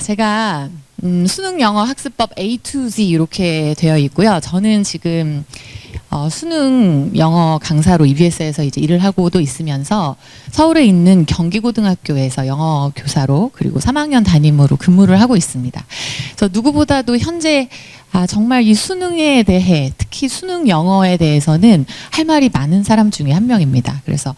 제가 수능 영어 학습법 A to Z 이렇게 되어 있고요. 저는 지금 수능 영어 강사로 EBS에서 이제 일을 하고도 있으면서 서울에 있는 경기고등학교에서 영어 교사로 그리고 3학년 담임으로 근무를 하고 있습니다. 그래서 누구보다도 현재 정말 이 수능에 대해 특히 수능 영어에 대해서는 할 말이 많은 사람 중에 한 명입니다. 그래서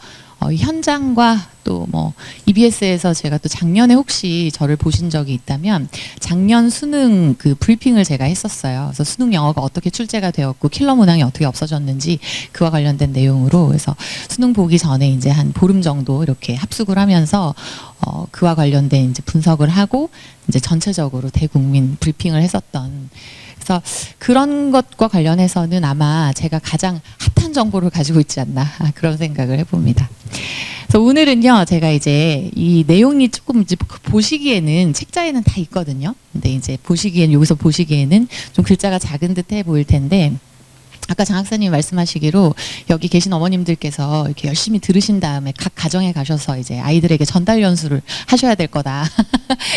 이 현장과 또 뭐 EBS에서 제가 또 작년에 혹시 저를 보신 적이 있다면 작년 수능 그 브리핑을 제가 했었어요. 그래서 수능 영어가 어떻게 출제가 되었고 킬러 문항이 어떻게 없어졌는지 그와 관련된 내용으로 그래서 수능 보기 전에 이제 한 보름 정도 이렇게 합숙을 하면서 그와 관련된 이제 분석을 하고 이제 전체적으로 대국민 브리핑을 했었던. 그래서 그런 것과 관련해서는 아마 제가 가장 핫한 정보를 가지고 있지 않나 그런 생각을 해봅니다. 그래서 오늘은요, 제가 이제 이 내용이 조금 이제 보시기에는 책자에는 다 있거든요. 근데 이제 여기서 보시기에는 좀 글자가 작은 듯해 보일 텐데, 아까 장학사님이 말씀하시기로 여기 계신 어머님들께서 이렇게 열심히 들으신 다음에 각 가정에 가셔서 이제 아이들에게 전달 연수를 하셔야 될 거다.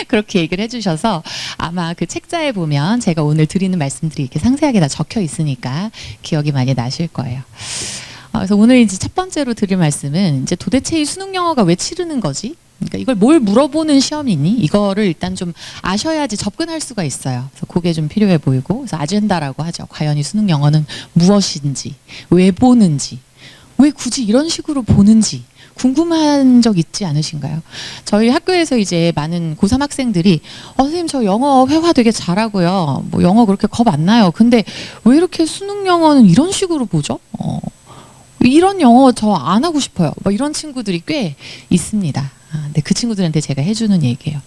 그렇게 얘기를 해주셔서 아마 그 책자에 보면 제가 오늘 드리는 말씀들이 이렇게 상세하게 다 적혀 있으니까 기억이 많이 나실 거예요. 그래서 오늘 이제 첫 번째로 드릴 말씀은 이제 도대체 이 수능 영어가 왜 치르는 거지? 그러니까 이걸 뭘 물어보는 시험이니? 이거를 일단 좀 아셔야지 접근할 수가 있어요. 그래서 그게 좀 필요해 보이고, 그래서 아젠다라고 하죠. 과연 이 수능 영어는 무엇인지, 왜 보는지, 왜 굳이 이런 식으로 보는지 궁금한 적 있지 않으신가요? 저희 학교에서 이제 많은 고3 학생들이 선생님 저 영어 회화 되게 잘하고요. 뭐 영어 그렇게 겁 안 나요. 근데 왜 이렇게 수능 영어는 이런 식으로 보죠? 이런 영어 저 안 하고 싶어요. 뭐 이런 친구들이 꽤 있습니다. 근데 그 친구들한테 제가 해주는 얘기예요.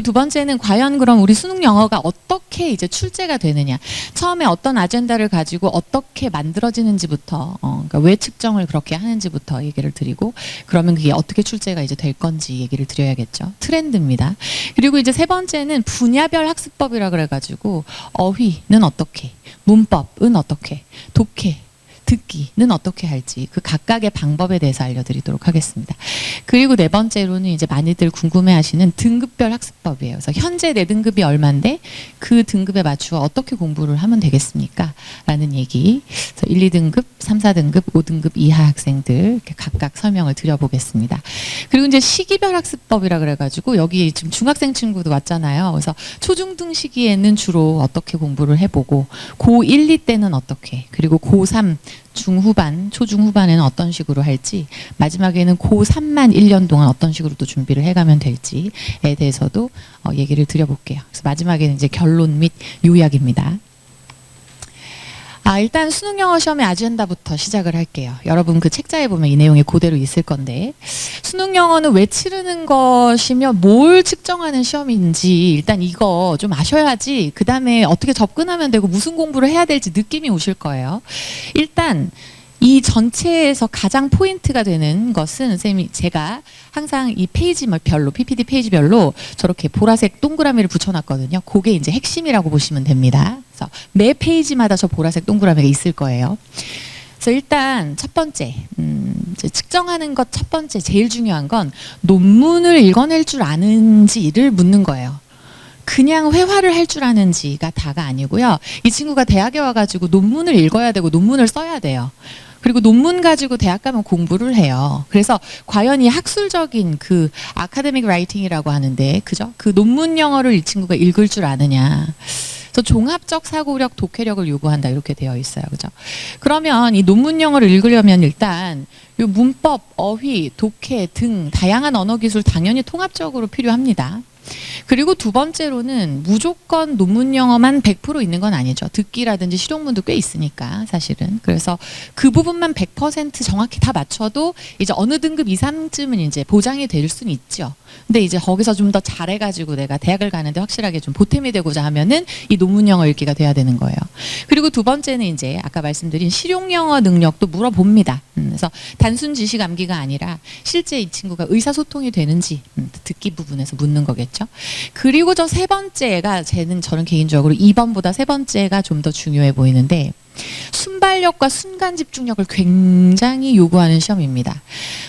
두 번째는 과연 그럼 우리 수능 영어가 어떻게 이제 출제가 되느냐. 처음에 어떤 아젠다를 가지고 어떻게 만들어지는지부터, 그러니까 왜 측정을 그렇게 하는지부터 얘기를 드리고, 그러면 그게 어떻게 출제가 이제 될 건지 얘기를 드려야겠죠. 트렌드입니다. 그리고 이제 세 번째는 분야별 학습법이라 그래가지고 어휘는 어떻게, 문법은 어떻게, 독해, 듣기는 어떻게 할지 그 각각의 방법에 대해서 알려드리도록 하겠습니다. 그리고 네 번째로는 이제 많이들 궁금해하시는 등급별 학습법이에요. 그래서 현재 내 등급이 얼마인데 그 등급에 맞추어 어떻게 공부를 하면 되겠습니까? 라는 얘기. 그래서 1, 2등급, 3, 4등급, 5등급 이하 학생들 이렇게 각각 설명을 드려보겠습니다. 그리고 이제 시기별 학습법이라 그래가지고 여기 지금 중학생 친구도 왔잖아요. 그래서 초중등 시기에는 주로 어떻게 공부를 해보고 고1, 2 때는 어떻게, 그리고 고3 중후반, 초중후반에는 어떤 식으로 할지, 마지막에는 고3만 1년 동안 어떤 식으로 또 준비를 해가면 될지에 대해서도 얘기를 드려볼게요. 그래서 마지막에는 이제 결론 및 요약입니다. 일단 수능 영어 시험의 아젠다부터 시작을 할게요. 여러분 그 책자에 보면 이 내용이 그대로 있을 건데, 수능 영어는 왜 치르는 것이며 뭘 측정하는 시험인지 일단 이거 좀 아셔야지 그 다음에 어떻게 접근하면 되고 무슨 공부를 해야 될지 느낌이 오실 거예요. 일단 이 전체에서 가장 포인트가 되는 것은 선생님이 제가 항상 이 페이지별로 PPT 페이지별로 저렇게 보라색 동그라미를 붙여놨거든요. 그게 이제 핵심이라고 보시면 됩니다. 그래서 매 페이지마다 저 보라색 동그라미가 있을 거예요. 그래서 일단 첫 번째 측정하는 것 첫 번째 제일 중요한 건 논문을 읽어낼 줄 아는지를 묻는 거예요. 그냥 회화를 할 줄 아는지가 다가 아니고요. 이 친구가 대학에 와가지고 논문을 읽어야 되고 논문을 써야 돼요. 그리고 논문 가지고 대학 가면 공부를 해요. 그래서 과연 이 학술적인 그 아카데믹 라이팅이라고 하는데, 그죠? 그 논문 영어를 이 친구가 읽을 줄 아느냐. 그래서 종합적 사고력, 독해력을 요구한다 이렇게 되어 있어요. 그죠? 그러면 이 논문 영어를 읽으려면 일단 이 문법, 어휘, 독해 등 다양한 언어 기술 당연히 통합적으로 필요합니다. 그리고 두 번째로는 무조건 논문 영어만 100% 있는 건 아니죠. 듣기라든지 실용문도 꽤 있으니까 사실은. 그래서 그 부분만 100% 정확히 다 맞춰도 이제 어느 등급 이상쯤은 이제 보장이 될 수는 있죠. 근데 이제 거기서 좀 더 잘해가지고 내가 대학을 가는데 확실하게 좀 보탬이 되고자 하면은 이 논문 영어 읽기가 돼야 되는 거예요. 그리고 두 번째는 이제 아까 말씀드린 실용 영어 능력도 물어봅니다. 그래서 단순 지식 암기가 아니라 실제 이 친구가 의사소통이 되는지 듣기 부분에서 묻는 거겠죠. 그리고 저 세 번째가 저는 개인적으로 2번보다 세 번째가 좀 더 중요해 보이는데, 순발력과 순간 집중력을 굉장히 요구하는 시험입니다.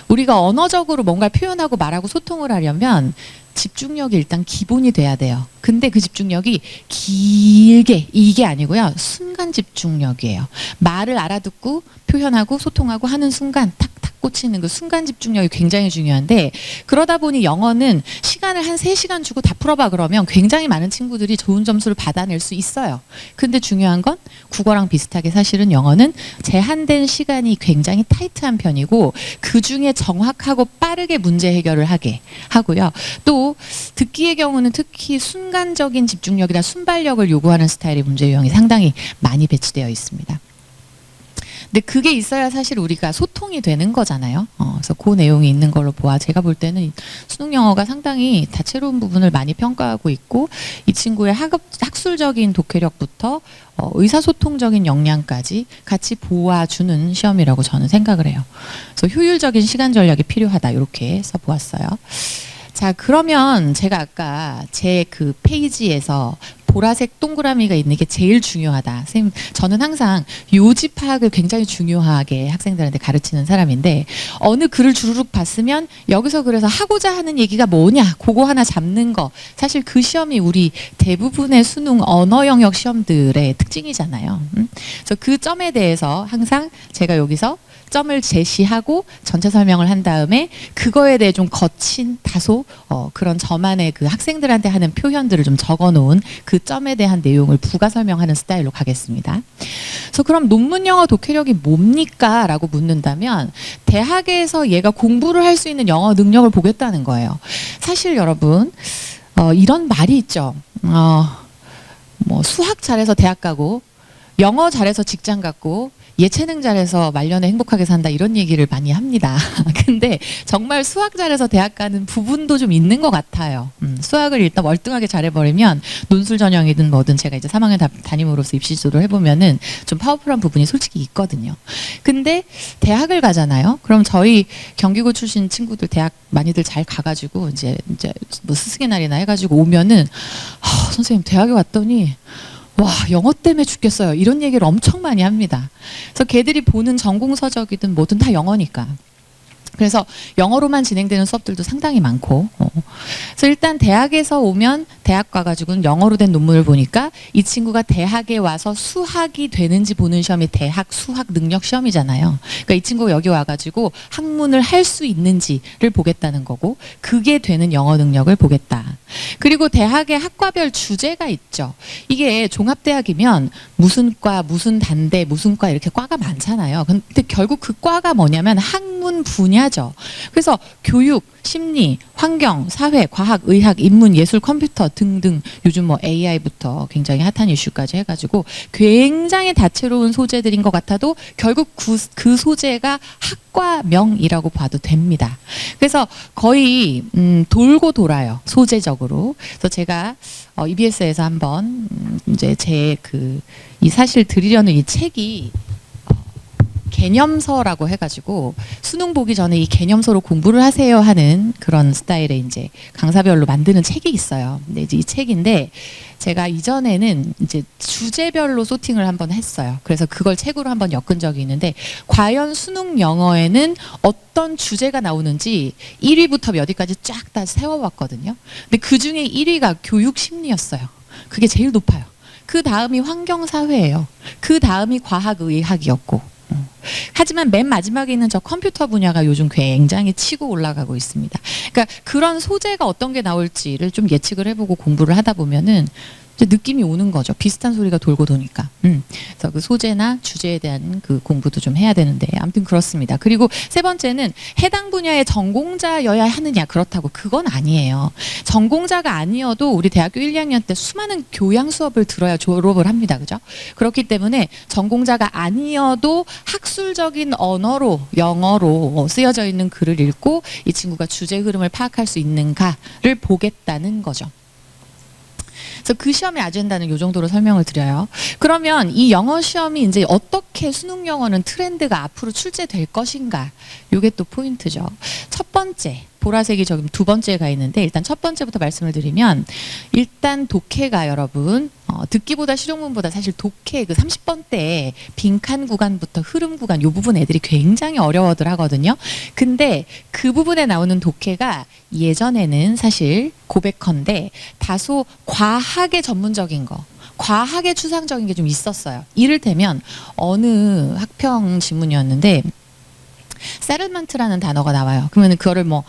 우리가 언어적으로 뭔가를 표현하고 말하고 소통을 하려면 집중력이 일단 기본이 돼야 돼요. 근데 그 집중력이 길게 이게 아니고요. 순간 집중력이에요. 말을 알아듣고 표현하고 소통하고 하는 순간 탁탁 꽂히는 그 순간 집중력이 굉장히 중요한데, 그러다 보니 영어는 시간을 한 3시간 주고 다 풀어봐 그러면 굉장히 많은 친구들이 좋은 점수를 받아낼 수 있어요. 근데 중요한 건 국어랑 비슷하게 사실은 영어는 제한된 시간이 굉장히 타이트한 편이고, 그중에 정확하고 빠르게 문제 해결을 하게 하고요. 또 듣기의 경우는 특히 순간적인 집중력이나 순발력을 요구하는 스타일의 문제 유형이 상당히 많이 배치되어 있습니다. 근데 그게 있어야 사실 우리가 소통이 되는 거잖아요. 그래서 그 내용이 있는 걸로 보아 제가 볼 때는 수능 영어가 상당히 다채로운 부분을 많이 평가하고 있고, 이 친구의 학술적인 독해력부터 의사소통적인 역량까지 같이 보아주는 시험이라고 저는 생각을 해요. 그래서 효율적인 시간 전략이 필요하다, 이렇게 써보았어요. 자, 그러면 제가 아까 제 그 페이지에서 보라색 동그라미가 있는 게 제일 중요하다. 선생님, 저는 항상 요지 파악을 굉장히 중요하게 학생들한테 가르치는 사람인데, 어느 글을 주르륵 봤으면 여기서 그래서 하고자 하는 얘기가 뭐냐, 그거 하나 잡는 거. 사실 그 시험이 우리 대부분의 수능 언어 영역 시험들의 특징이잖아요. 그래서 그 점에 대해서 항상 제가 여기서 점을 제시하고 전체 설명을 한 다음에 그거에 대해 좀 거친 다소 그런 저만의 그 학생들한테 하는 표현들을 좀 적어놓은 그 점에 대한 내용을 부가 설명하는 스타일로 가겠습니다. 그래서 그럼 논문 영어 독해력이 뭡니까? 라고 묻는다면 대학에서 얘가 공부를 할 수 있는 영어 능력을 보겠다는 거예요. 사실 여러분 이런 말이 있죠. 뭐 수학 잘해서 대학 가고 영어 잘해서 직장 갔고 예체능 잘해서 말년에 행복하게 산다, 이런 얘기를 많이 합니다. 근데 정말 수학 잘해서 대학 가는 부분도 좀 있는 것 같아요. 수학을 일단 월등하게 잘해버리면 논술 전형이든 뭐든 제가 이제 3학년 담임으로서 입시 지도를 해보면은 좀 파워풀한 부분이 솔직히 있거든요. 근데 대학을 가잖아요. 그럼 저희 경기고 출신 친구들 대학 많이들 잘 가가지고 이제 뭐 스승의 날이나 해가지고 오면은 선생님 대학에 왔더니 와, 영어 때문에 죽겠어요, 이런 얘기를 엄청 많이 합니다. 그래서 걔들이 보는 전공 서적이든 뭐든 다 영어니까. 그래서 영어로만 진행되는 수업들도 상당히 많고, 그래서 일단 대학에서 오면 대학 가가지고는 영어로 된 논문을 보니까 이 친구가 대학에 와서 수학이 되는지 보는 시험이 대학 수학 능력 시험이잖아요. 그러니까 이 친구가 여기 와가지고 학문을 할 수 있는지를 보겠다는 거고, 그게 되는 영어 능력을 보겠다. 그리고 대학의 학과별 주제가 있죠. 이게 종합대학이면 무슨 과, 무슨 단대, 무슨 과 이렇게 과가 많잖아요. 근데 결국 그 과가 뭐냐면 학문 분야죠. 그래서 교육, 심리, 환경, 사회, 과학, 의학, 인문, 예술, 컴퓨터 등등 요즘 뭐 AI부터 굉장히 핫한 이슈까지 해가지고 굉장히 다채로운 소재들인 것 같아도 결국 그 소재가 학과명이라고 봐도 됩니다. 그래서 거의 돌고 돌아요, 소재적으로. 그래서 제가 EBS에서 한번 이제 제 이 사실 드리려는 이 책이 개념서라고 해가지고 수능 보기 전에 이 개념서로 공부를 하세요 하는 그런 스타일의 이제 강사별로 만드는 책이 있어요. 근데 이제 이 책인데 제가 이전에는 이제 주제별로 소팅을 한번 했어요. 그래서 그걸 책으로 한번 엮은 적이 있는데, 과연 수능 영어에는 어떤 주제가 나오는지 1위부터 몇 위까지 쫙 다 세워왔거든요. 근데 그 중에 1위가 교육 심리였어요. 그게 제일 높아요. 그 다음이 환경사회예요. 그 다음이 과학의학이었고. 하지만 맨 마지막에 있는 저 컴퓨터 분야가 요즘 굉장히 치고 올라가고 있습니다. 그러니까 그런 소재가 어떤 게 나올지를 좀 예측을 해보고 공부를 하다 보면은 느낌이 오는 거죠. 비슷한 소리가 돌고 도니까. 그래서 그 소재나 주제에 대한 그 공부도 좀 해야 되는데, 아무튼 그렇습니다. 그리고 세 번째는 해당 분야의 전공자여야 하느냐, 그렇다고 그건 아니에요. 전공자가 아니어도 우리 대학교 1, 2학년 때 수많은 교양 수업을 들어야 졸업을 합니다. 그죠? 그렇기 때문에 전공자가 아니어도 학술적인 언어로, 영어로 쓰여져 있는 글을 읽고 이 친구가 주제 흐름을 파악할 수 있는가를 보겠다는 거죠. 그래서 그 시험의 아젠다는 이 정도로 설명을 드려요. 그러면 이 영어 시험이 이제 어떻게 수능 영어는 트렌드가 앞으로 출제될 것인가, 이게 또 포인트죠. 첫 번째, 보라색이 저기 두 번째에 가 있는데 일단 첫 번째부터 말씀을 드리면 일단 독해가 여러분 듣기보다 실용문보다 사실 독해 그 30번대 빈칸 구간부터 흐름 구간 이 부분 애들이 굉장히 어려워들 하거든요. 근데 그 부분에 나오는 독해가 예전에는 사실 고백컨대 다소 과하게 전문적인 거 과하게 추상적인 게 좀 있었어요. 이를테면 어느 학평 지문이었는데 세틀먼트라는 단어가 나와요. 그러면 그거를 뭐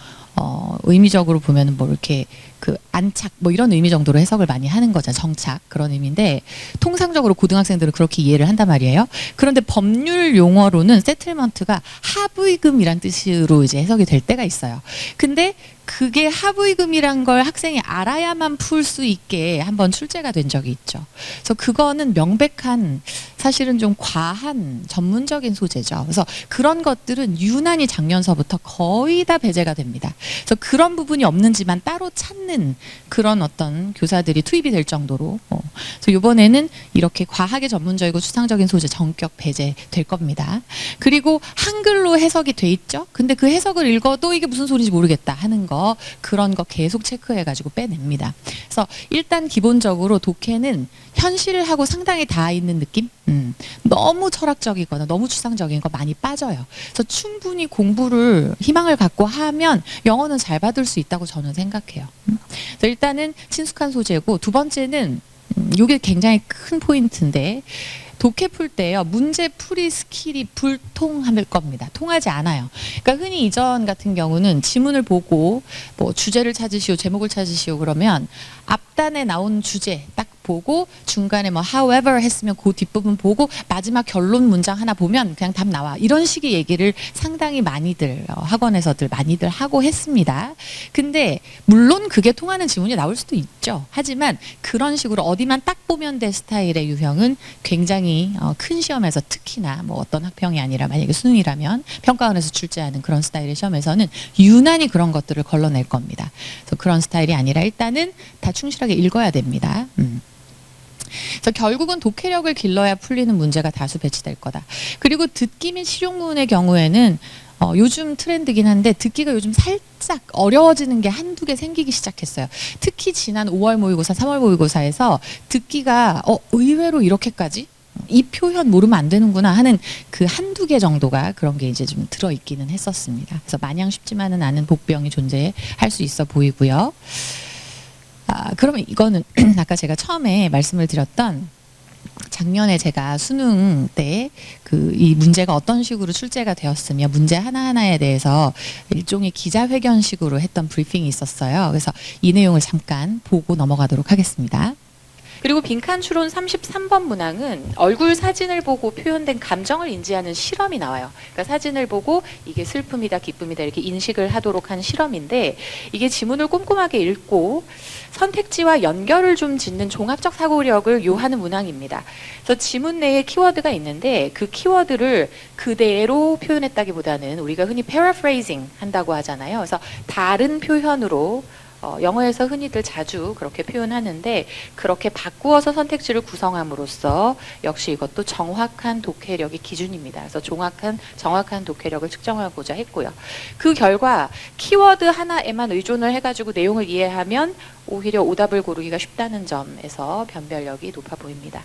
의미적으로 보면은 뭐 이렇게 그 안착 뭐 이런 의미 정도로 해석을 많이 하는 거죠. 정착 그런 의미인데 통상적으로 고등학생들은 그렇게 이해를 한단 말이에요. 그런데 법률 용어로는 세틀먼트가 합의금이란 뜻으로 이제 해석이 될 때가 있어요. 근데 그게 합의금이란 걸 학생이 알아야만 풀 수 있게 한번 출제가 된 적이 있죠. 그래서 그거는 명백한 사실은 좀 과한 전문적인 소재죠. 그래서 그런 것들은 유난히 작년서부터 거의 다 배제가 됩니다. 그래서 그런 부분이 없는지만 따로 찾는 그런 어떤 교사들이 투입이 될 정도로 그래서 이번에는 이렇게 과하게 전문적이고 추상적인 소재 전격 배제될 겁니다. 그리고 한글로 해석이 돼 있죠. 근데 그 해석을 읽어도 이게 무슨 소리인지 모르겠다 하는 거 그런 거 계속 체크해가지고 빼냅니다. 그래서 일단 기본적으로 독해는 현실하고 상당히 닿아 있는 느낌? 너무 철학적이거나 너무 추상적인 거 많이 빠져요. 그래서 충분히 공부를 희망을 갖고 하면 영어는 잘 받을 수 있다고 저는 생각해요. 그래서 일단은 친숙한 소재고 두 번째는 이게 굉장히 큰 포인트인데 독해 풀 때요. 문제 풀이 스킬이 불통할 겁니다. 통하지 않아요. 그러니까 흔히 이전 같은 경우는 지문을 보고 뭐 주제를 찾으시오, 제목을 찾으시오 그러면 앞단에 나온 주제 딱 보고 중간에 뭐 however 했으면 그 뒷부분 보고 마지막 결론 문장 하나 보면 그냥 답 나와. 이런 식의 얘기를 상당히 많이들 학원에서들 많이들 하고 했습니다. 근데 물론 그게 통하는 지문이 나올 수도 있죠. 하지만 그런 식으로 어디만 딱 보면 돼 스타일의 유형은 굉장히 큰 시험에서 특히나 뭐 어떤 학평이 아니라 만약에 수능이라면 평가원에서 출제하는 그런 스타일의 시험에서는 유난히 그런 것들을 걸러낼 겁니다. 그래서 그런 스타일이 아니라 일단은 다 충실하게 읽어야 됩니다. 그래서 결국은 독해력을 길러야 풀리는 문제가 다수 배치될 거다. 그리고 듣기 및 실용문의 경우에는 요즘 트렌드긴 한데 듣기가 요즘 살짝 어려워지는 게 한두 개 생기기 시작했어요. 특히 지난 5월 모의고사, 3월 모의고사에서 듣기가 의외로 이렇게까지 이 표현 모르면 안 되는구나 하는 그 한두 개 정도가 그런 게 이제 좀 들어있기는 했었습니다. 그래서 마냥 쉽지만은 않은 복병이 존재할 수 있어 보이고요. 그러면 이거는 아까 제가 처음에 말씀을 드렸던 작년에 제가 수능 때 이 문제가 어떤 식으로 출제가 되었으며 문제 하나하나에 대해서 일종의 기자회견식으로 했던 브리핑이 있었어요. 그래서 이 내용을 잠깐 보고 넘어가도록 하겠습니다. 그리고 빈칸 추론 33번 문항은 얼굴 사진을 보고 표현된 감정을 인지하는 실험이 나와요. 그러니까 사진을 보고 이게 슬픔이다, 기쁨이다 이렇게 인식을 하도록 한 실험인데 이게 지문을 꼼꼼하게 읽고 선택지와 연결을 좀 짓는 종합적 사고력을 요하는 문항입니다. 그래서 지문 내에 키워드가 있는데 그 키워드를 그대로 표현했다기보다는 우리가 흔히 paraphrasing 한다고 하잖아요. 그래서 다른 표현으로 영어에서 흔히들 자주 그렇게 표현하는데 그렇게 바꾸어서 선택지를 구성함으로써 역시 이것도 정확한 독해력이 기준입니다. 그래서 정확한 독해력을 측정하고자 했고요. 그 결과 키워드 하나에만 의존을 해가지고 내용을 이해하면 오히려 오답을 고르기가 쉽다는 점에서 변별력이 높아 보입니다.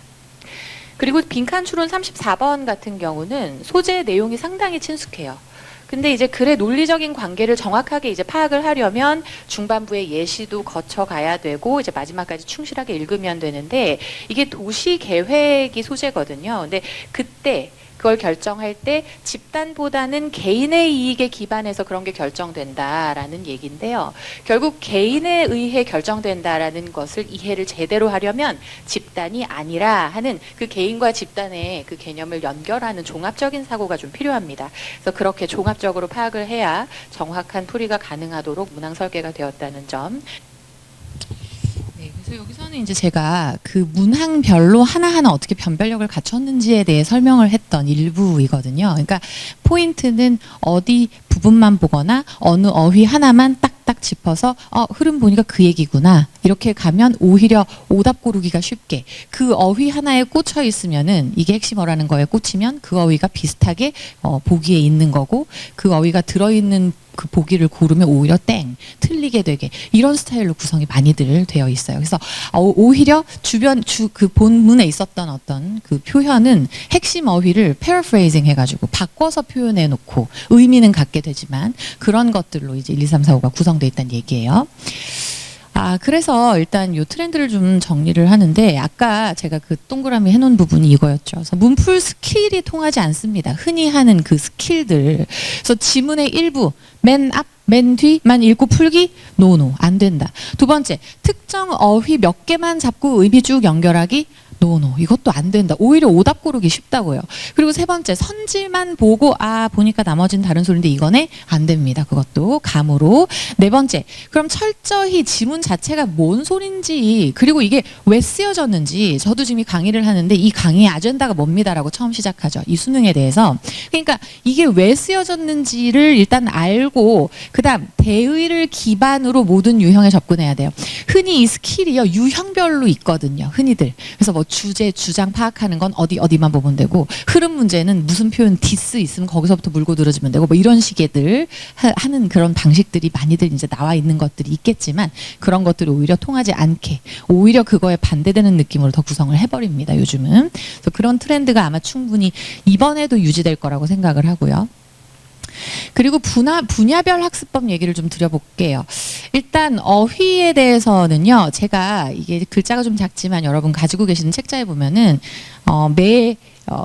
그리고 빈칸 추론 34번 같은 경우는 소재 내용이 상당히 친숙해요. 근데 이제 글의 논리적인 관계를 정확하게 이제 파악을 하려면 중반부에 예시도 거쳐 가야 되고 이제 마지막까지 충실하게 읽으면 되는데 이게 도시 계획이 소재거든요. 근데 그때 그걸 결정할 때 집단보다는 개인의 이익에 기반해서 그런 게 결정된다라는 얘기인데요. 결국 개인에 의해 결정된다라는 것을 이해를 제대로 하려면 집단이 아니라 하는 그 개인과 집단의 그 개념을 연결하는 종합적인 사고가 좀 필요합니다. 그래서 그렇게 종합적으로 파악을 해야 정확한 풀이가 가능하도록 문항 설계가 되었다는 점. 그래서 여기서는 이제 제가 그 문항별로 하나하나 어떻게 변별력을 갖췄는지에 대해 설명을 했던 일부이거든요. 그러니까 포인트는 어디 부분만 보거나 어느 어휘 하나만 딱 딱 짚어서 흐름 보니까 그 얘기구나. 이렇게 가면 오히려 오답 고르기가 쉽게 그 어휘 하나에 꽂혀 있으면은 이게 핵심어라는 거에 꽂히면 그 어휘가 비슷하게 보기에 있는 거고 그 어휘가 들어있는 그 보기를 고르면 오히려 땡 틀리게 되게 이런 스타일로 구성이 많이들 되어 있어요. 그래서 오히려 주변 그 본문에 있었던 어떤 그 표현은 핵심 어휘를 paraphrasing 해가지고 바꿔서 표현해 놓고 의미는 갖게 되지만 그런 것들로 이제 1, 2, 3, 4, 5가 구성되어 있다는 얘기예요. 그래서 일단 요 트렌드를 좀 정리를 하는데 아까 제가 그 동그라미 해놓은 부분이 이거였죠. 그래서 문풀 스킬이 통하지 않습니다. 흔히 하는 그 스킬들. 그래서 지문의 일부, 맨 앞, 맨 뒤만 읽고 풀기? 노, 안 된다. 두 번째, 특정 어휘 몇 개만 잡고 의미 쭉 연결하기? 노, 이것도 안 된다. 오히려 오답 고르기 쉽다고요. 그리고 세 번째, 선지만 보고 보니까 나머지는 다른 소리인데 이거네? 안 됩니다. 그것도 감으로. 네 번째, 그럼 철저히 지문 자체가 뭔 소린지 그리고 이게 왜 쓰여졌는지 저도 지금 이 강의를 하는데 이 강의의 아젠다가 뭡니다라고 처음 시작하죠. 이 수능에 대해서. 그러니까 이게 왜 쓰여졌는지를 일단 알고 그다음 대의를 기반으로 모든 유형에 접근해야 돼요. 흔히 이 스킬이요. 유형별로 있거든요. 흔히들. 그래서 뭐 주제, 주장 파악하는 건 어디만 보면 되고 흐름 문제는 무슨 표현 디스 있으면 거기서부터 물고 늘어지면 되고 뭐 이런 식의들 하는 그런 방식들이 많이들 이제 나와 있는 것들이 있겠지만 그런 것들이 오히려 통하지 않게 오히려 그거에 반대되는 느낌으로 더 구성을 해버립니다. 요즘은. 그래서 그런 트렌드가 아마 충분히 이번에도 유지될 거라고 생각을 하고요. 그리고 분야별 학습법 얘기를 좀 드려볼게요. 일단 어휘에 대해서는요. 제가 이게 글자가 좀 작지만 여러분 가지고 계시는 책자에 보면은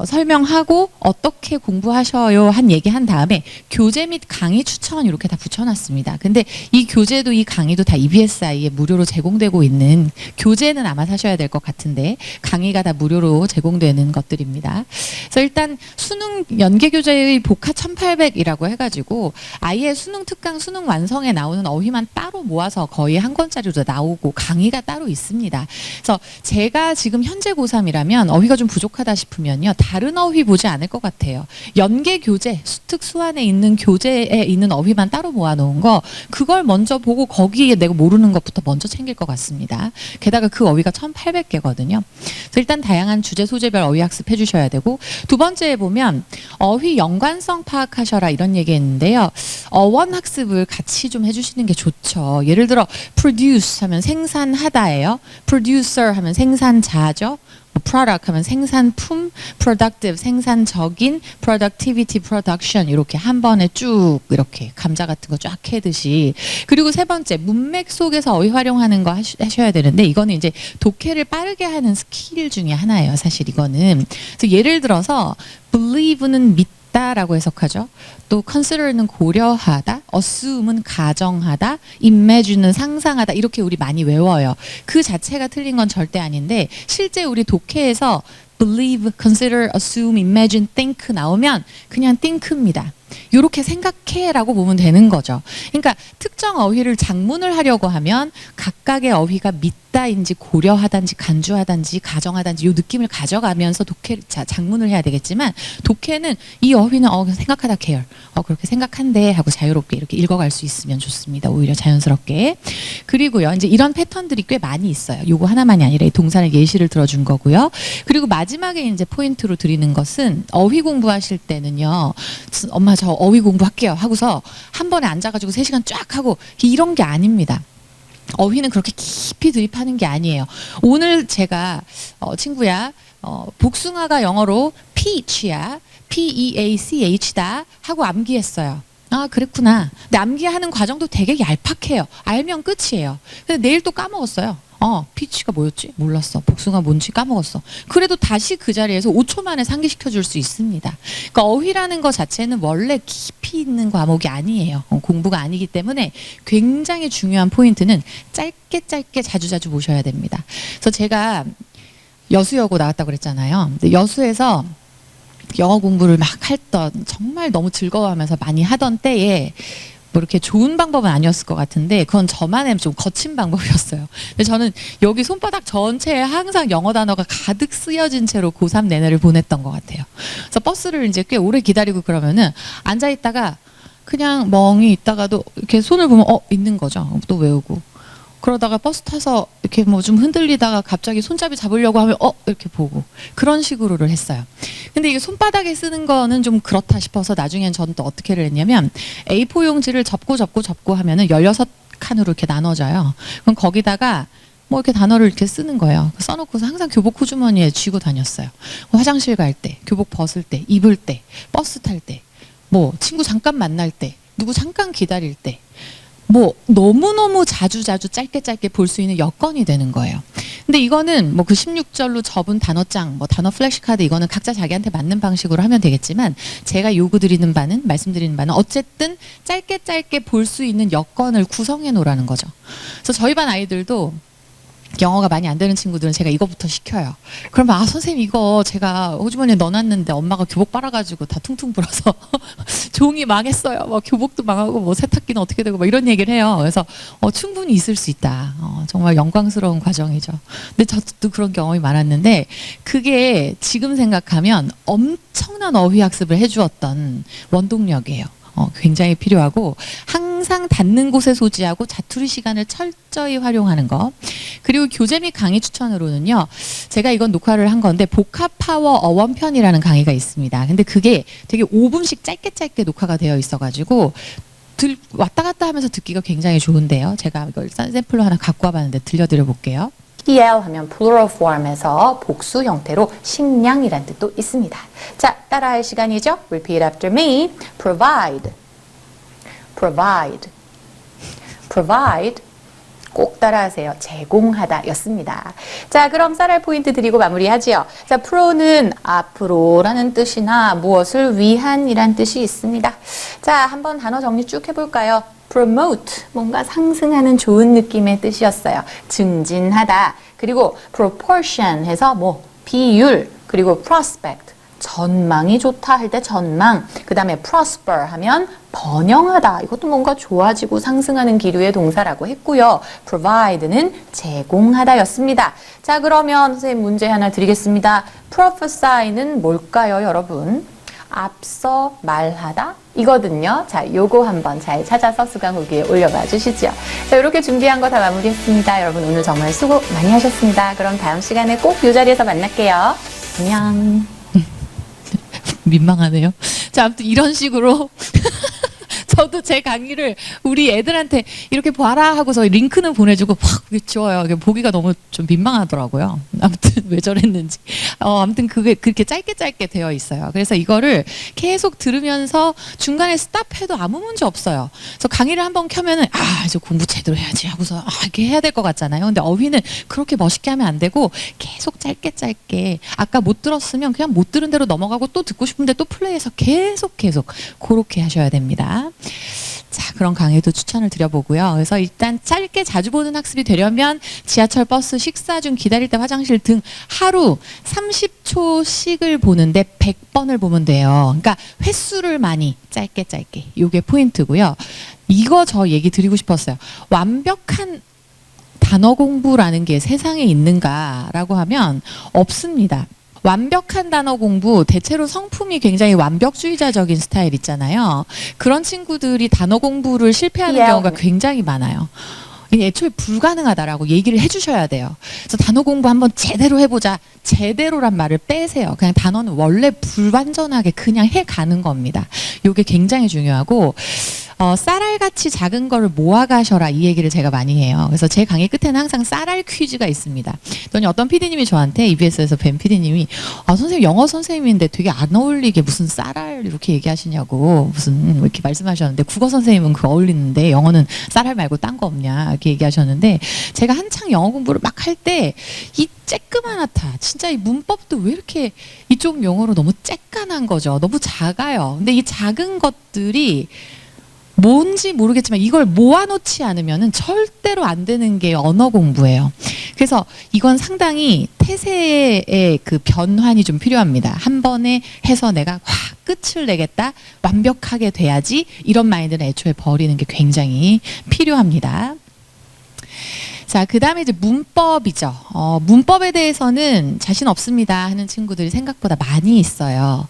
설명하고 어떻게 공부하셔요 한 얘기한 다음에 교재 및 강의 추천 이렇게 다 붙여놨습니다. 근데 이 교재도 이 강의도 다 EBSI에 무료로 제공되고 있는 교재는 아마 사셔야 될 것 같은데 강의가 다 무료로 제공되는 것들입니다. 그래서 일단 수능 연계교재의 복화 1800이라고 해가지고 아예 수능 특강 수능 완성에 나오는 어휘만 따로 모아서 거의 한 권짜리로 나오고 강의가 따로 있습니다. 그래서 제가 지금 현재 고3이라면 어휘가 좀 부족하다 싶으면요. 다른 어휘 보지 않을 것 같아요. 연계 교재, 수특수안에 있는 교재에 있는 어휘만 따로 모아놓은 거 그걸 먼저 보고 거기에 내가 모르는 것부터 먼저 챙길 것 같습니다. 게다가 그 어휘가 1800개거든요. 그래서 일단 다양한 주제, 소재별 어휘 학습해 주셔야 되고 두 번째에 보면 어휘 연관성 파악하셔라 이런 얘기했는데요. 어원 학습을 같이 좀 해주시는 게 좋죠. 예를 들어 produce 하면 생산하다예요. producer 하면 생산자죠. product 하면 생산품, productive 생산적인, productivity, production 이렇게 한 번에 쭉 이렇게 감자 같은 거 쫙 해듯이 그리고 세 번째 문맥 속에서 어휘 활용하는 거 하셔야 되는데 이거는 이제 독해를 빠르게 하는 스킬 중에 하나예요. 사실 이거는 그래서 예를 들어서 believe는 믿다라고 해석하죠. 또 consider는 고려하다, assume은 가정하다, imagine는 상상하다 이렇게 우리 많이 외워요. 그 자체가 틀린 건 절대 아닌데 실제 우리 독해에서 believe, consider, assume, imagine, think 나오면 그냥 think입니다. 이렇게 생각해라고 보면 되는 거죠. 그러니까 특정 어휘를 작문을 하려고 하면 각각의 어휘가 믿다인지 고려하단지 간주하단지 가정하단지 이 느낌을 가져가면서 작문을 해야 되겠지만 독해는 이 어휘는 생각하다 계열 그렇게 생각한대 하고 자유롭게 이렇게 읽어갈 수 있으면 좋습니다. 오히려 자연스럽게. 그리고요 이제 이런 패턴들이 꽤 많이 있어요. 요거 하나만이 아니라 이 동사를 예시를 들어준 거고요. 그리고 마지막에 이제 포인트로 드리는 것은 어휘 공부하실 때는요. 엄마 저 어휘 공부할게요 하고서 한 번에 앉아가지고 3시간 쫙 하고 이런 게 아닙니다. 어휘는 그렇게 깊이 드립하는 게 아니에요. 오늘 제가 친구야 복숭아가 영어로 peach야 P-E-A-C-H다 하고 암기했어요. 그랬구나. 근데 암기하는 과정도 되게 얄팍해요. 알면 끝이에요. 근데 내일 또 까먹었어요. 피치가 뭐였지? 몰랐어. 복숭아 뭔지 까먹었어. 그래도 다시 그 자리에서 5초 만에 상기시켜 줄 수 있습니다. 그러니까 어휘라는 것 자체는 원래 깊이 있는 과목이 아니에요. 공부가 아니기 때문에 굉장히 중요한 포인트는 짧게 자주 보셔야 됩니다. 그래서 제가 여수여고 나왔다고 그랬잖아요. 근데 여수에서 영어 공부를 막 했던 정말 너무 즐거워하면서 많이 하던 때에 뭐 이렇게 좋은 방법은 아니었을 것 같은데 그건 저만의 좀 거친 방법이었어요. 근데 저는 여기 손바닥 전체에 항상 영어 단어가 가득 쓰여진 채로 고3 내내를 보냈던 것 같아요. 그래서 버스를 이제 꽤 오래 기다리고 그러면은 앉아있다가 그냥 멍이 있다가도 이렇게 손을 보면 있는 거죠. 또 외우고. 그러다가 버스 타서 이렇게 뭐 좀 흔들리다가 갑자기 손잡이 잡으려고 하면 이렇게 보고 그런 식으로를 했어요. 근데 이게 손바닥에 쓰는 거는 좀 그렇다 싶어서 나중엔 저는 또 어떻게를 했냐면 A4 용지를 접고 하면은 16칸으로 이렇게 나눠져요. 그럼 거기다가 뭐 이렇게 단어를 이렇게 쓰는 거예요. 써놓고서 항상 교복 호주머니에 쥐고 다녔어요. 화장실 갈 때, 교복 벗을 때, 입을 때, 버스 탈 때, 뭐 친구 잠깐 만날 때, 누구 잠깐 기다릴 때, 뭐 너무너무 자주 짧게 볼 수 있는 여건이 되는 거예요. 근데 이거는 뭐 그 16절로 접은 단어장, 뭐 단어 플래시카드 이거는 각자 자기한테 맞는 방식으로 하면 되겠지만 제가 요구드리는 바는 말씀드리는 바는 어쨌든 짧게 볼 수 있는 여건을 구성해 놓으라는 거죠. 그래서 저희 반 아이들도 영어가 많이 안 되는 친구들은 제가 이거부터 시켜요. 그러면 선생님 이거 제가 호주머니에 넣어놨는데 엄마가 교복 빨아가지고 다 퉁퉁 불어서 종이 망했어요. 막 교복도 망하고 뭐 세탁기는 어떻게 되고 막 이런 얘기를 해요. 그래서 충분히 있을 수 있다. 정말 영광스러운 과정이죠. 근데 저도 그런 경험이 많았는데 그게 지금 생각하면 엄청난 어휘 학습을 해주었던 원동력이에요. 굉장히 필요하고 항상 닿는 곳에 소지하고 자투리 시간을 철저히 활용하는 거. 그리고 교재 및 강의 추천으로는요. 제가 이건 녹화를 한 건데 복합 파워 어원편이라는 강의가 있습니다. 근데 그게 되게 5분씩 짧게 녹화가 되어 있어가지고 왔다 갔다 하면서 듣기가 굉장히 좋은데요. 제가 이걸 샘플로 하나 갖고 와봤는데 들려드려 볼게요. PL 하면 plural form에서 복수 형태로 식량이란 뜻도 있습니다. 자, 따라할 시간이죠. Repeat after me. Provide, provide, provide. 꼭 따라하세요. 제공하다 였습니다. 자, 그럼 쌀알 포인트 드리고 마무리하지요. 자, pro는 앞으로라는 뜻이나 무엇을 위한이란 뜻이 있습니다. 자, 한번 단어 정리 쭉 해볼까요? promote, 뭔가 상승하는 좋은 느낌의 뜻이었어요. 증진하다. 그리고 proportion 해서 뭐 비율, 그리고 prospect, 전망이 좋다 할 때 전망, 그 다음에 prosper 하면 번영하다. 이것도 뭔가 좋아지고 상승하는 기류의 동사라고 했고요. provide는 제공하다 였습니다. 자, 그러면 선생님 문제 하나 드리겠습니다. prophesy는 뭘까요, 여러분? 앞서 말하다 이거든요. 자, 요거 한번 잘 찾아서 수강 후기에 올려봐 주시죠. 자, 이렇게 준비한 거 다 마무리했습니다. 여러분 오늘 정말 수고 많이 하셨습니다. 그럼 다음 시간에 꼭 이 자리에서 만날게요. 안녕. 민망하네요. 자, 아무튼 이런 식으로 저도 제 강의를 우리 애들한테 이렇게 봐라 하고서 링크는 보내주고 확 지워요. 보기가 너무 좀 민망하더라고요. 아무튼 왜 저랬는지. 아무튼 그게 그렇게 짧게 되어 있어요. 그래서 이거를 계속 들으면서 중간에 스탑해도 아무 문제 없어요. 그래서 강의를 한번 켜면은 이제 공부 제대로 해야지 하고서 이렇게 해야 될 것 같잖아요. 근데 어휘는 그렇게 멋있게 하면 안 되고 계속 짧게 아까 못 들었으면 그냥 못 들은 대로 넘어가고 또 듣고 싶은데 또 플레이해서 계속 그렇게 하셔야 됩니다. 자, 그런 강의도 추천을 드려보고요. 그래서 일단 짧게 자주 보는 학습이 되려면 지하철, 버스, 식사 중 기다릴 때 화장실 등 하루 30초씩을 보는데 100번을 보면 돼요. 그러니까 횟수를 많이 짧게 요게 포인트고요. 이거 저 얘기 드리고 싶었어요. 완벽한 단어 공부라는 게 세상에 있는가라고 하면 없습니다. 완벽한 단어 공부, 대체로 성품이 굉장히 완벽주의자적인 스타일 있잖아요. 그런 친구들이 단어 공부를 실패하는 경우가 굉장히 많아요. 애초에 불가능하다라고 얘기를 해주셔야 돼요. 그래서 단어 공부 한번 제대로 해보자. 제대로란 말을 빼세요. 그냥 단어는 원래 불완전하게 그냥 해가는 겁니다. 이게 굉장히 중요하고 쌀알같이 작은 거를 모아가셔라 이 얘기를 제가 많이 해요. 그래서 제 강의 끝에는 항상 쌀알 퀴즈가 있습니다. 그랬더니 어떤 PD님이 저한테 EBS에서 뵌 PD님이 선생님 영어 선생님인데 되게 안 어울리게 무슨 쌀알 이렇게 얘기하시냐고 무슨 이렇게 말씀하셨는데 국어 선생님은 그거 어울리는데 영어는 쌀알 말고 딴 거 없냐 이렇게 얘기하셨는데 제가 한창 영어 공부를 막 할 때 이 쬐끄만하다 진짜 이 문법도 왜 이렇게 이쪽 용어로 너무 쬐깐한 거죠. 너무 작아요. 근데 이 작은 것들이 뭔지 모르겠지만 이걸 모아놓지 않으면 절대로 안 되는 게 언어 공부예요. 그래서 이건 상당히 태세의 그 변환이 좀 필요합니다. 한 번에 해서 내가 확 끝을 내겠다. 완벽하게 돼야지. 이런 마인드는 애초에 버리는 게 굉장히 필요합니다. 자, 그 다음에 이제 문법이죠. 문법에 대해서는 자신 없습니다 하는 친구들이 생각보다 많이 있어요.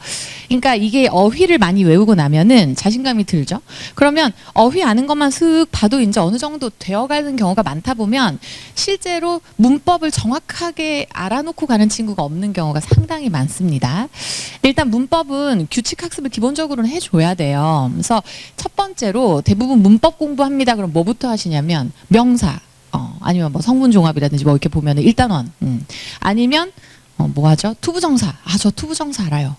그러니까 이게 어휘를 많이 외우고 나면은 자신감이 들죠. 그러면 어휘 아는 것만 슥 봐도 이제 어느 정도 되어가는 경우가 많다 보면 실제로 문법을 정확하게 알아놓고 가는 친구가 없는 경우가 상당히 많습니다. 일단 문법은 규칙 학습을 기본적으로는 해줘야 돼요. 그래서 첫 번째로 대부분 문법 공부합니다. 그럼 뭐부터 하시냐면 명사. 아니면 뭐 성분 종합이라든지 뭐 이렇게 보면은 일단원. 아니면 뭐 하죠? 투부정사. 저 투부정사 알아요.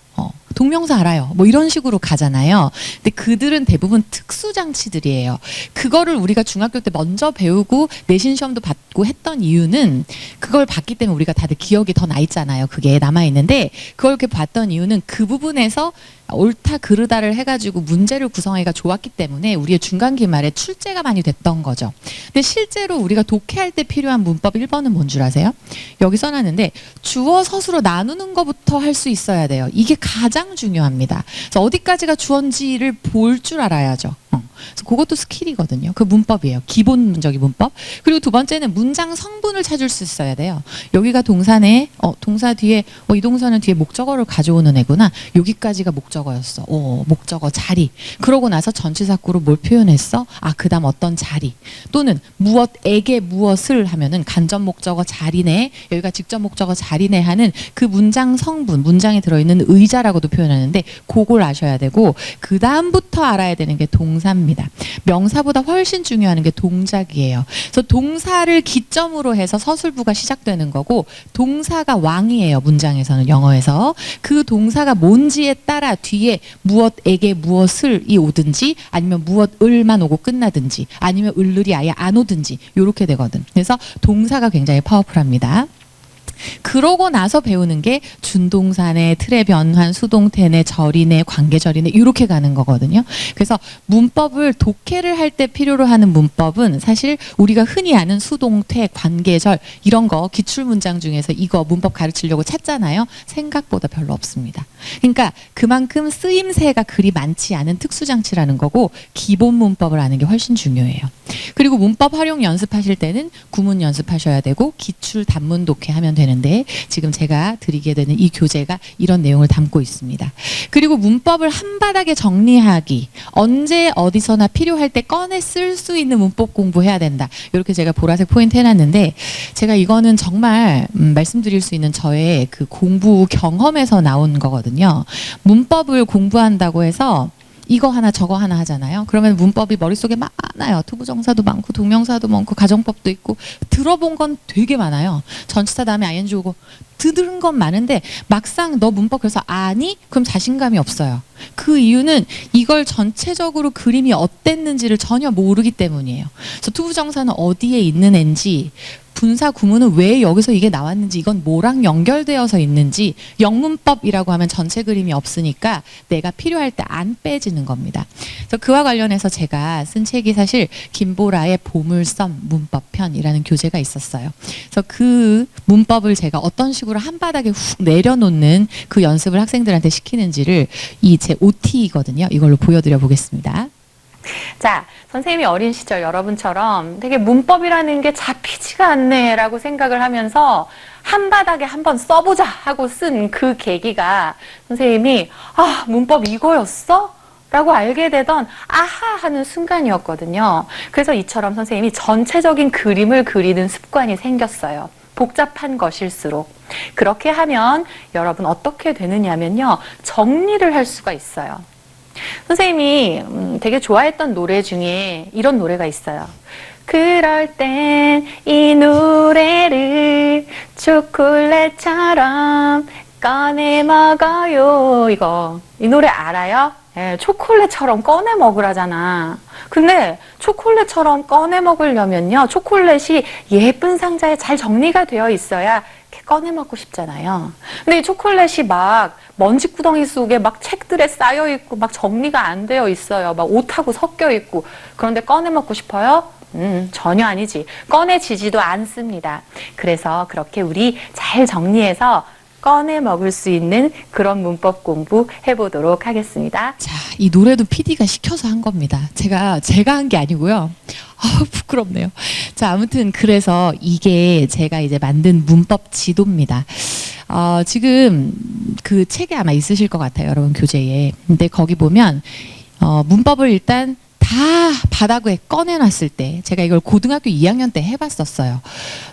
동명사 알아요. 뭐 이런 식으로 가잖아요. 근데 그들은 대부분 특수장치들이에요. 그거를 우리가 중학교 때 먼저 배우고 내신 시험도 받고 했던 이유는 그걸 봤기 때문에 우리가 다들 기억이 더 나 있잖아요. 그게 남아있는데 그걸 이렇게 봤던 이유는 그 부분에서 옳다 그르다를 해가지고 문제를 구성하기가 좋았기 때문에 우리의 중간 기말에 출제가 많이 됐던 거죠. 근데 실제로 우리가 독해할 때 필요한 문법 1번은 뭔 줄 아세요? 여기 써놨는데 주어 서술어 나누는 것부터 할 수 있어야 돼요. 이게 가장 중요합니다. 그래서 어디까지가 주어인지를 볼 줄 알아야죠. 그래서 그것도 스킬이거든요. 그 문법이에요. 기본적인 문법. 그리고 두 번째는 문장 성분을 찾을 수 있어야 돼요. 여기가 동사네. 동사 뒤에 이 동사는 뒤에 목적어를 가져오는 애구나. 여기까지가 목적어였어. 목적어 자리. 그러고 나서 전치사구로 뭘 표현했어? 그다음 어떤 자리. 또는 무엇에게 무엇을 하면은 간접 목적어 자리네. 여기가 직접 목적어 자리네 하는 그 문장 성분, 문장에 들어있는 의자라고도 표현하는데 그걸 아셔야 되고 그 다음부터 알아야 되는 게 동사입니다. 명사보다 훨씬 중요한 게 동작이에요. 그래서 동사를 기점으로 해서 서술부가 시작되는 거고 동사가 왕이에요. 문장에서는 영어에서. 그 동사가 뭔지에 따라 뒤에 무엇에게 무엇을이 오든지 아니면 무엇을만 오고 끝나든지 아니면 을을이 아예 안 오든지 이렇게 되거든. 그래서 동사가 굉장히 파워풀합니다. 그러고 나서 배우는 게 준동사네, 틀의 변환, 수동태네, 절이네, 관계절이네 이렇게 가는 거거든요. 그래서 문법을 독해를 할 때 필요로 하는 문법은 사실 우리가 흔히 아는 수동태, 관계절 이런 거 기출문장 중에서 이거 문법 가르치려고 찾잖아요. 생각보다 별로 없습니다. 그러니까 그만큼 쓰임새가 그리 많지 않은 특수장치라는 거고 기본 문법을 아는 게 훨씬 중요해요. 그리고 문법 활용 연습하실 때는 구문 연습하셔야 되고 기출 단문 독해하면 되는데 지금 제가 드리게 되는 이 교재가 이런 내용을 담고 있습니다. 그리고 문법을 한 바닥에 정리하기, 언제 어디서나 필요할 때 꺼내 쓸 수 있는 문법 공부해야 된다. 이렇게 제가 보라색 포인트 해놨는데 제가 이거는 정말 말씀드릴 수 있는 저의 그 공부 경험에서 나온 거거든요. 문법을 공부한다고 해서 이거 하나 저거 하나 하잖아요. 그러면 문법이 머릿속에 많아요. 투부정사도 많고 동명사도 많고 가정법도 있고 들어본 건 되게 많아요. 전치사 다음에 ing 오고 들은 건 많은데 막상 너 문법 그래서 아니? 그럼 자신감이 없어요. 그 이유는 이걸 전체적으로 그림이 어땠는지를 전혀 모르기 때문이에요. 그래서 투부정사는 어디에 있는 앤지 분사 구문은 왜 여기서 이게 나왔는지 이건 뭐랑 연결되어서 있는지 영문법이라고 하면 전체 그림이 없으니까 내가 필요할 때 안 빼지는 겁니다. 그래서 그와 관련해서 제가 쓴 책이 사실 김보라의 보물섬 문법편이라는 교재가 있었어요. 그래서 그 문법을 제가 어떤 식으로 한 바닥에 훅 내려놓는 그 연습을 학생들한테 시키는지를 이 제 OT이거든요. 이걸로 보여드려 보겠습니다. 자, 선생님이 어린 시절 여러분처럼 되게 문법이라는 게 잡히지가 않네 라고 생각을 하면서 한 바닥에 한번 써보자 하고 쓴 그 계기가 선생님이 문법 이거였어? 라고 알게 되던 아하 하는 순간이었거든요. 그래서 이처럼 선생님이 전체적인 그림을 그리는 습관이 생겼어요. 복잡한 것일수록. 그렇게 하면 여러분 어떻게 되느냐면요. 정리를 할 수가 있어요. 선생님이 되게 좋아했던 노래 중에 이런 노래가 있어요. 그럴 땐 이 노래를 초콜릿처럼 꺼내 먹어요. 이 노래 알아요? 예, 초콜릿처럼 꺼내 먹으라잖아. 근데 초콜릿처럼 꺼내 먹으려면요. 초콜릿이 예쁜 상자에 잘 정리가 되어 있어야 이렇게 꺼내 먹고 싶잖아요. 근데 이 초콜릿이 막 먼지구덩이 속에 막 책들에 쌓여 있고 막 정리가 안 되어 있어요. 막 옷하고 섞여 있고. 그런데 꺼내 먹고 싶어요? 전혀 아니지. 꺼내지지도 않습니다. 그래서 그렇게 우리 잘 정리해서 꺼내 먹을 수 있는 그런 문법 공부 해보도록 하겠습니다. 자, 이 노래도 PD가 시켜서 한 겁니다. 제가 한 게 아니고요. 부끄럽네요. 자, 아무튼 그래서 이게 제가 이제 만든 문법 지도입니다. 지금 그 책에 아마 있으실 것 같아요, 여러분, 교재에. 근데 거기 보면 문법을 일단 다 바닥에 꺼내놨을 때, 제가 이걸 고등학교 2학년 때 해봤었어요.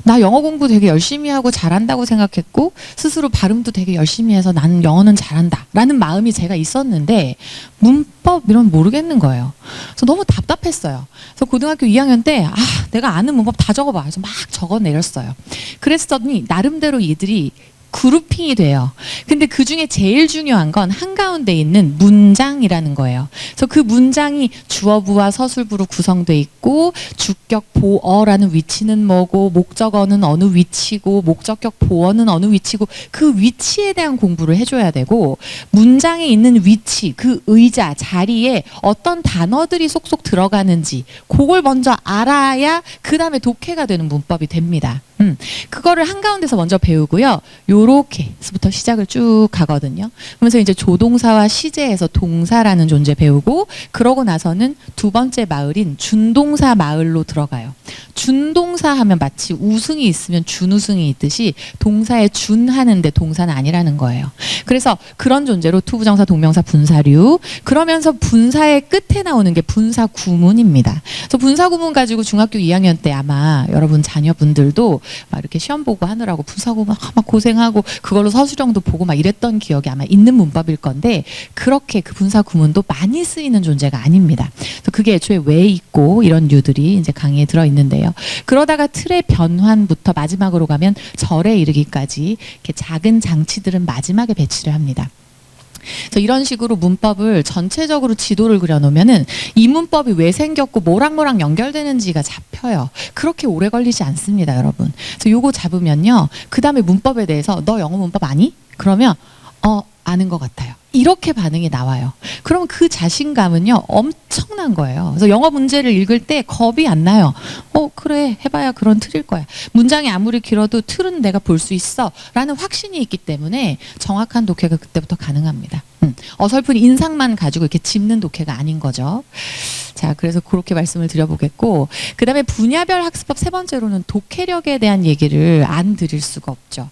나 영어 공부 되게 열심히 하고 잘한다고 생각했고 스스로 발음도 되게 열심히 해서 나는 영어는 잘한다 라는 마음이 제가 있었는데 문법 이런 모르겠는 거예요. 그래서 너무 답답했어요. 그래서 고등학교 2학년 때 내가 아는 문법 다 적어봐. 그래서 막 적어내렸어요. 그랬더니 나름대로 이들이 그룹핑이 돼요. 근데 그 중에 제일 중요한 건 한가운데 있는 문장이라는 거예요. 그래서 그 문장이 주어부와 서술부로 구성돼 있고 주격 보어라는 위치는 뭐고 목적어는 어느 위치고 목적격 보어는 어느 위치고 그 위치에 대한 공부를 해줘야 되고 문장에 있는 위치, 그 의자, 자리에 어떤 단어들이 속속 들어가는지 그걸 먼저 알아야 그 다음에 독해가 되는 문법이 됩니다. 그거를 한가운데서 먼저 배우고요. 요렇게부터 시작을 쭉 가거든요. 그러면서 이제 조동사와 시제에서 동사라는 존재 배우고 그러고 나서는 두 번째 마을인 준동사 마을로 들어가요. 준동사 하면 마치 우승이 있으면 준우승이 있듯이 동사에 준하는데 동사는 아니라는 거예요. 그래서 그런 존재로 투부정사, 동명사, 분사류 그러면서 분사의 끝에 나오는 게 분사 구문입니다. 그래서 분사 구문 가지고 중학교 2학년 때 아마 여러분 자녀분들도 막 이렇게 시험 보고 하느라고 분사 구문 막 고생하고 그걸로 서술형도 보고 막 이랬던 기억이 아마 있는 문법일 건데 그렇게 그 분사 구문도 많이 쓰이는 존재가 아닙니다. 그래서 그게 애초에 왜 있고 이런 류들이 이제 강의에 들어 있는데요. 그러다가 틀의 변환부터 마지막으로 가면 절에 이르기까지 이렇게 작은 장치들은 마지막에 배치를 합니다. 그래서 이런 식으로 문법을 전체적으로 지도를 그려놓으면은 이 문법이 왜 생겼고 뭐랑 연결되는지가 잡혀요. 그렇게 오래 걸리지 않습니다, 여러분. 그래서 요거 잡으면요. 그 다음에 문법에 대해서 너 영어 문법 아니? 그러면 아는 것 같아요. 이렇게 반응이 나와요. 그러면 그 자신감은요 엄청난 거예요. 그래서 영어 문제를 읽을 때 겁이 안 나요. 그래 해봐야 그런 틀일 거야. 문장이 아무리 길어도 틀은 내가 볼 수 있어 라는 확신이 있기 때문에 정확한 독해가 그때부터 가능합니다. 어설픈 인상만 가지고 이렇게 짚는 독해가 아닌 거죠. 자, 그래서 그렇게 말씀을 드려보겠고 그 다음에 분야별 학습법 세 번째로는 독해력에 대한 얘기를 안 드릴 수가 없죠.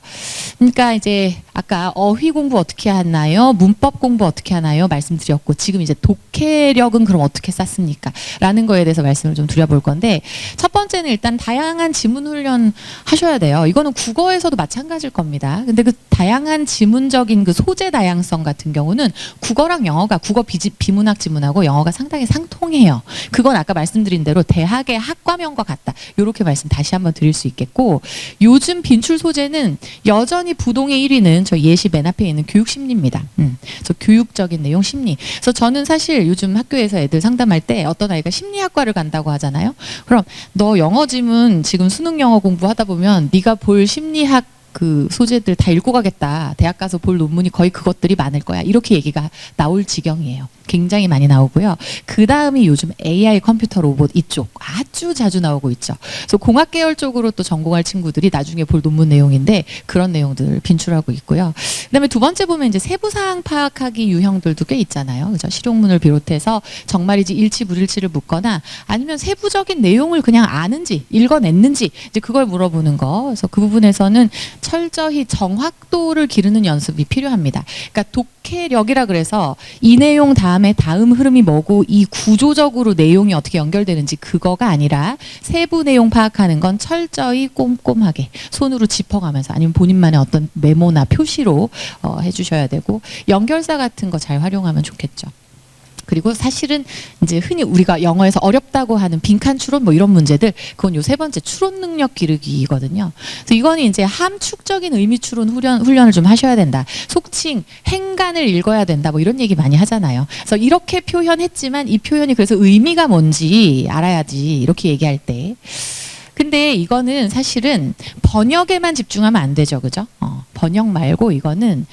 그러니까 이제 아까 어휘 공부 어떻게 하나요? 문법 공부 어떻게 하나요? 말씀드렸고 지금 이제 독해력은 그럼 어떻게 쌓습니까? 라는 거에 대해서 말씀을 좀 드려볼 건데 첫 번째는 일단 다양한 지문 훈련 하셔야 돼요. 이거는 국어에서도 마찬가지일 겁니다. 근데 그 다양한 지문적인 그 소재 다양성 같은 경우는 국어랑 영어가 국어 비문학 지문하고 영어가 상당히 상통해요. 그건 아까 말씀드린 대로 대학의 학과명과 같다. 이렇게 말씀 다시 한번 드릴 수 있겠고 요즘 빈출 소재는 여전히 부동의 1위는 저 예시 맨 앞에 있는 교육심리입니다. 그래서 교육적인 내용 심리. 그래서 저는 사실 요즘 학교에서 애들 상담할 때 어떤 아이가 심리학과를 간다고 하잖아요. 그럼 너 영어 지문 지금 수능 영어 공부하다 보면 네가 볼 심리학 그 소재들 다 읽고 가겠다. 대학 가서 볼 논문이 거의 그것들이 많을 거야. 이렇게 얘기가 나올 지경이에요. 굉장히 많이 나오고요. 그 다음이 요즘 AI 컴퓨터 로봇 이쪽 아주 자주 나오고 있죠. 그래서 공학 계열 쪽으로 또 전공할 친구들이 나중에 볼 논문 내용인데 그런 내용들을 빈출하고 있고요. 그다음에 두 번째 보면 이제 세부 사항 파악하기 유형들도 꽤 있잖아요. 그죠? 실용문을 비롯해서 정말이지 일치 불일치를 묻거나 아니면 세부적인 내용을 그냥 아는지 읽어냈는지 이제 그걸 물어보는 거. 그래서 그 부분에서는 철저히 정확도를 기르는 연습이 필요합니다. 그러니까 독해력이라 그래서 이 내용 다음에 다음 흐름이 뭐고 이 구조적으로 내용이 어떻게 연결되는지 그거가 아니라 세부 내용 파악하는 건 철저히 꼼꼼하게 손으로 짚어가면서 아니면 본인만의 어떤 메모나 표시로 해주셔야 되고 연결사 같은 거 잘 활용하면 좋겠죠. 그리고 사실은 이제 흔히 우리가 영어에서 어렵다고 하는 빈칸 추론 뭐 이런 문제들 그건 요 세 번째 추론 능력 기르기거든요. 그래서 이거는 이제 함축적인 의미 추론 훈련을 좀 하셔야 된다. 속칭 행간을 읽어야 된다. 뭐 이런 얘기 많이 하잖아요. 그래서 이렇게 표현했지만 이 표현이 그래서 의미가 뭔지 알아야지 이렇게 얘기할 때. 근데 이거는 사실은 번역에만 집중하면 안 되죠. 그죠? 번역 말고 이거는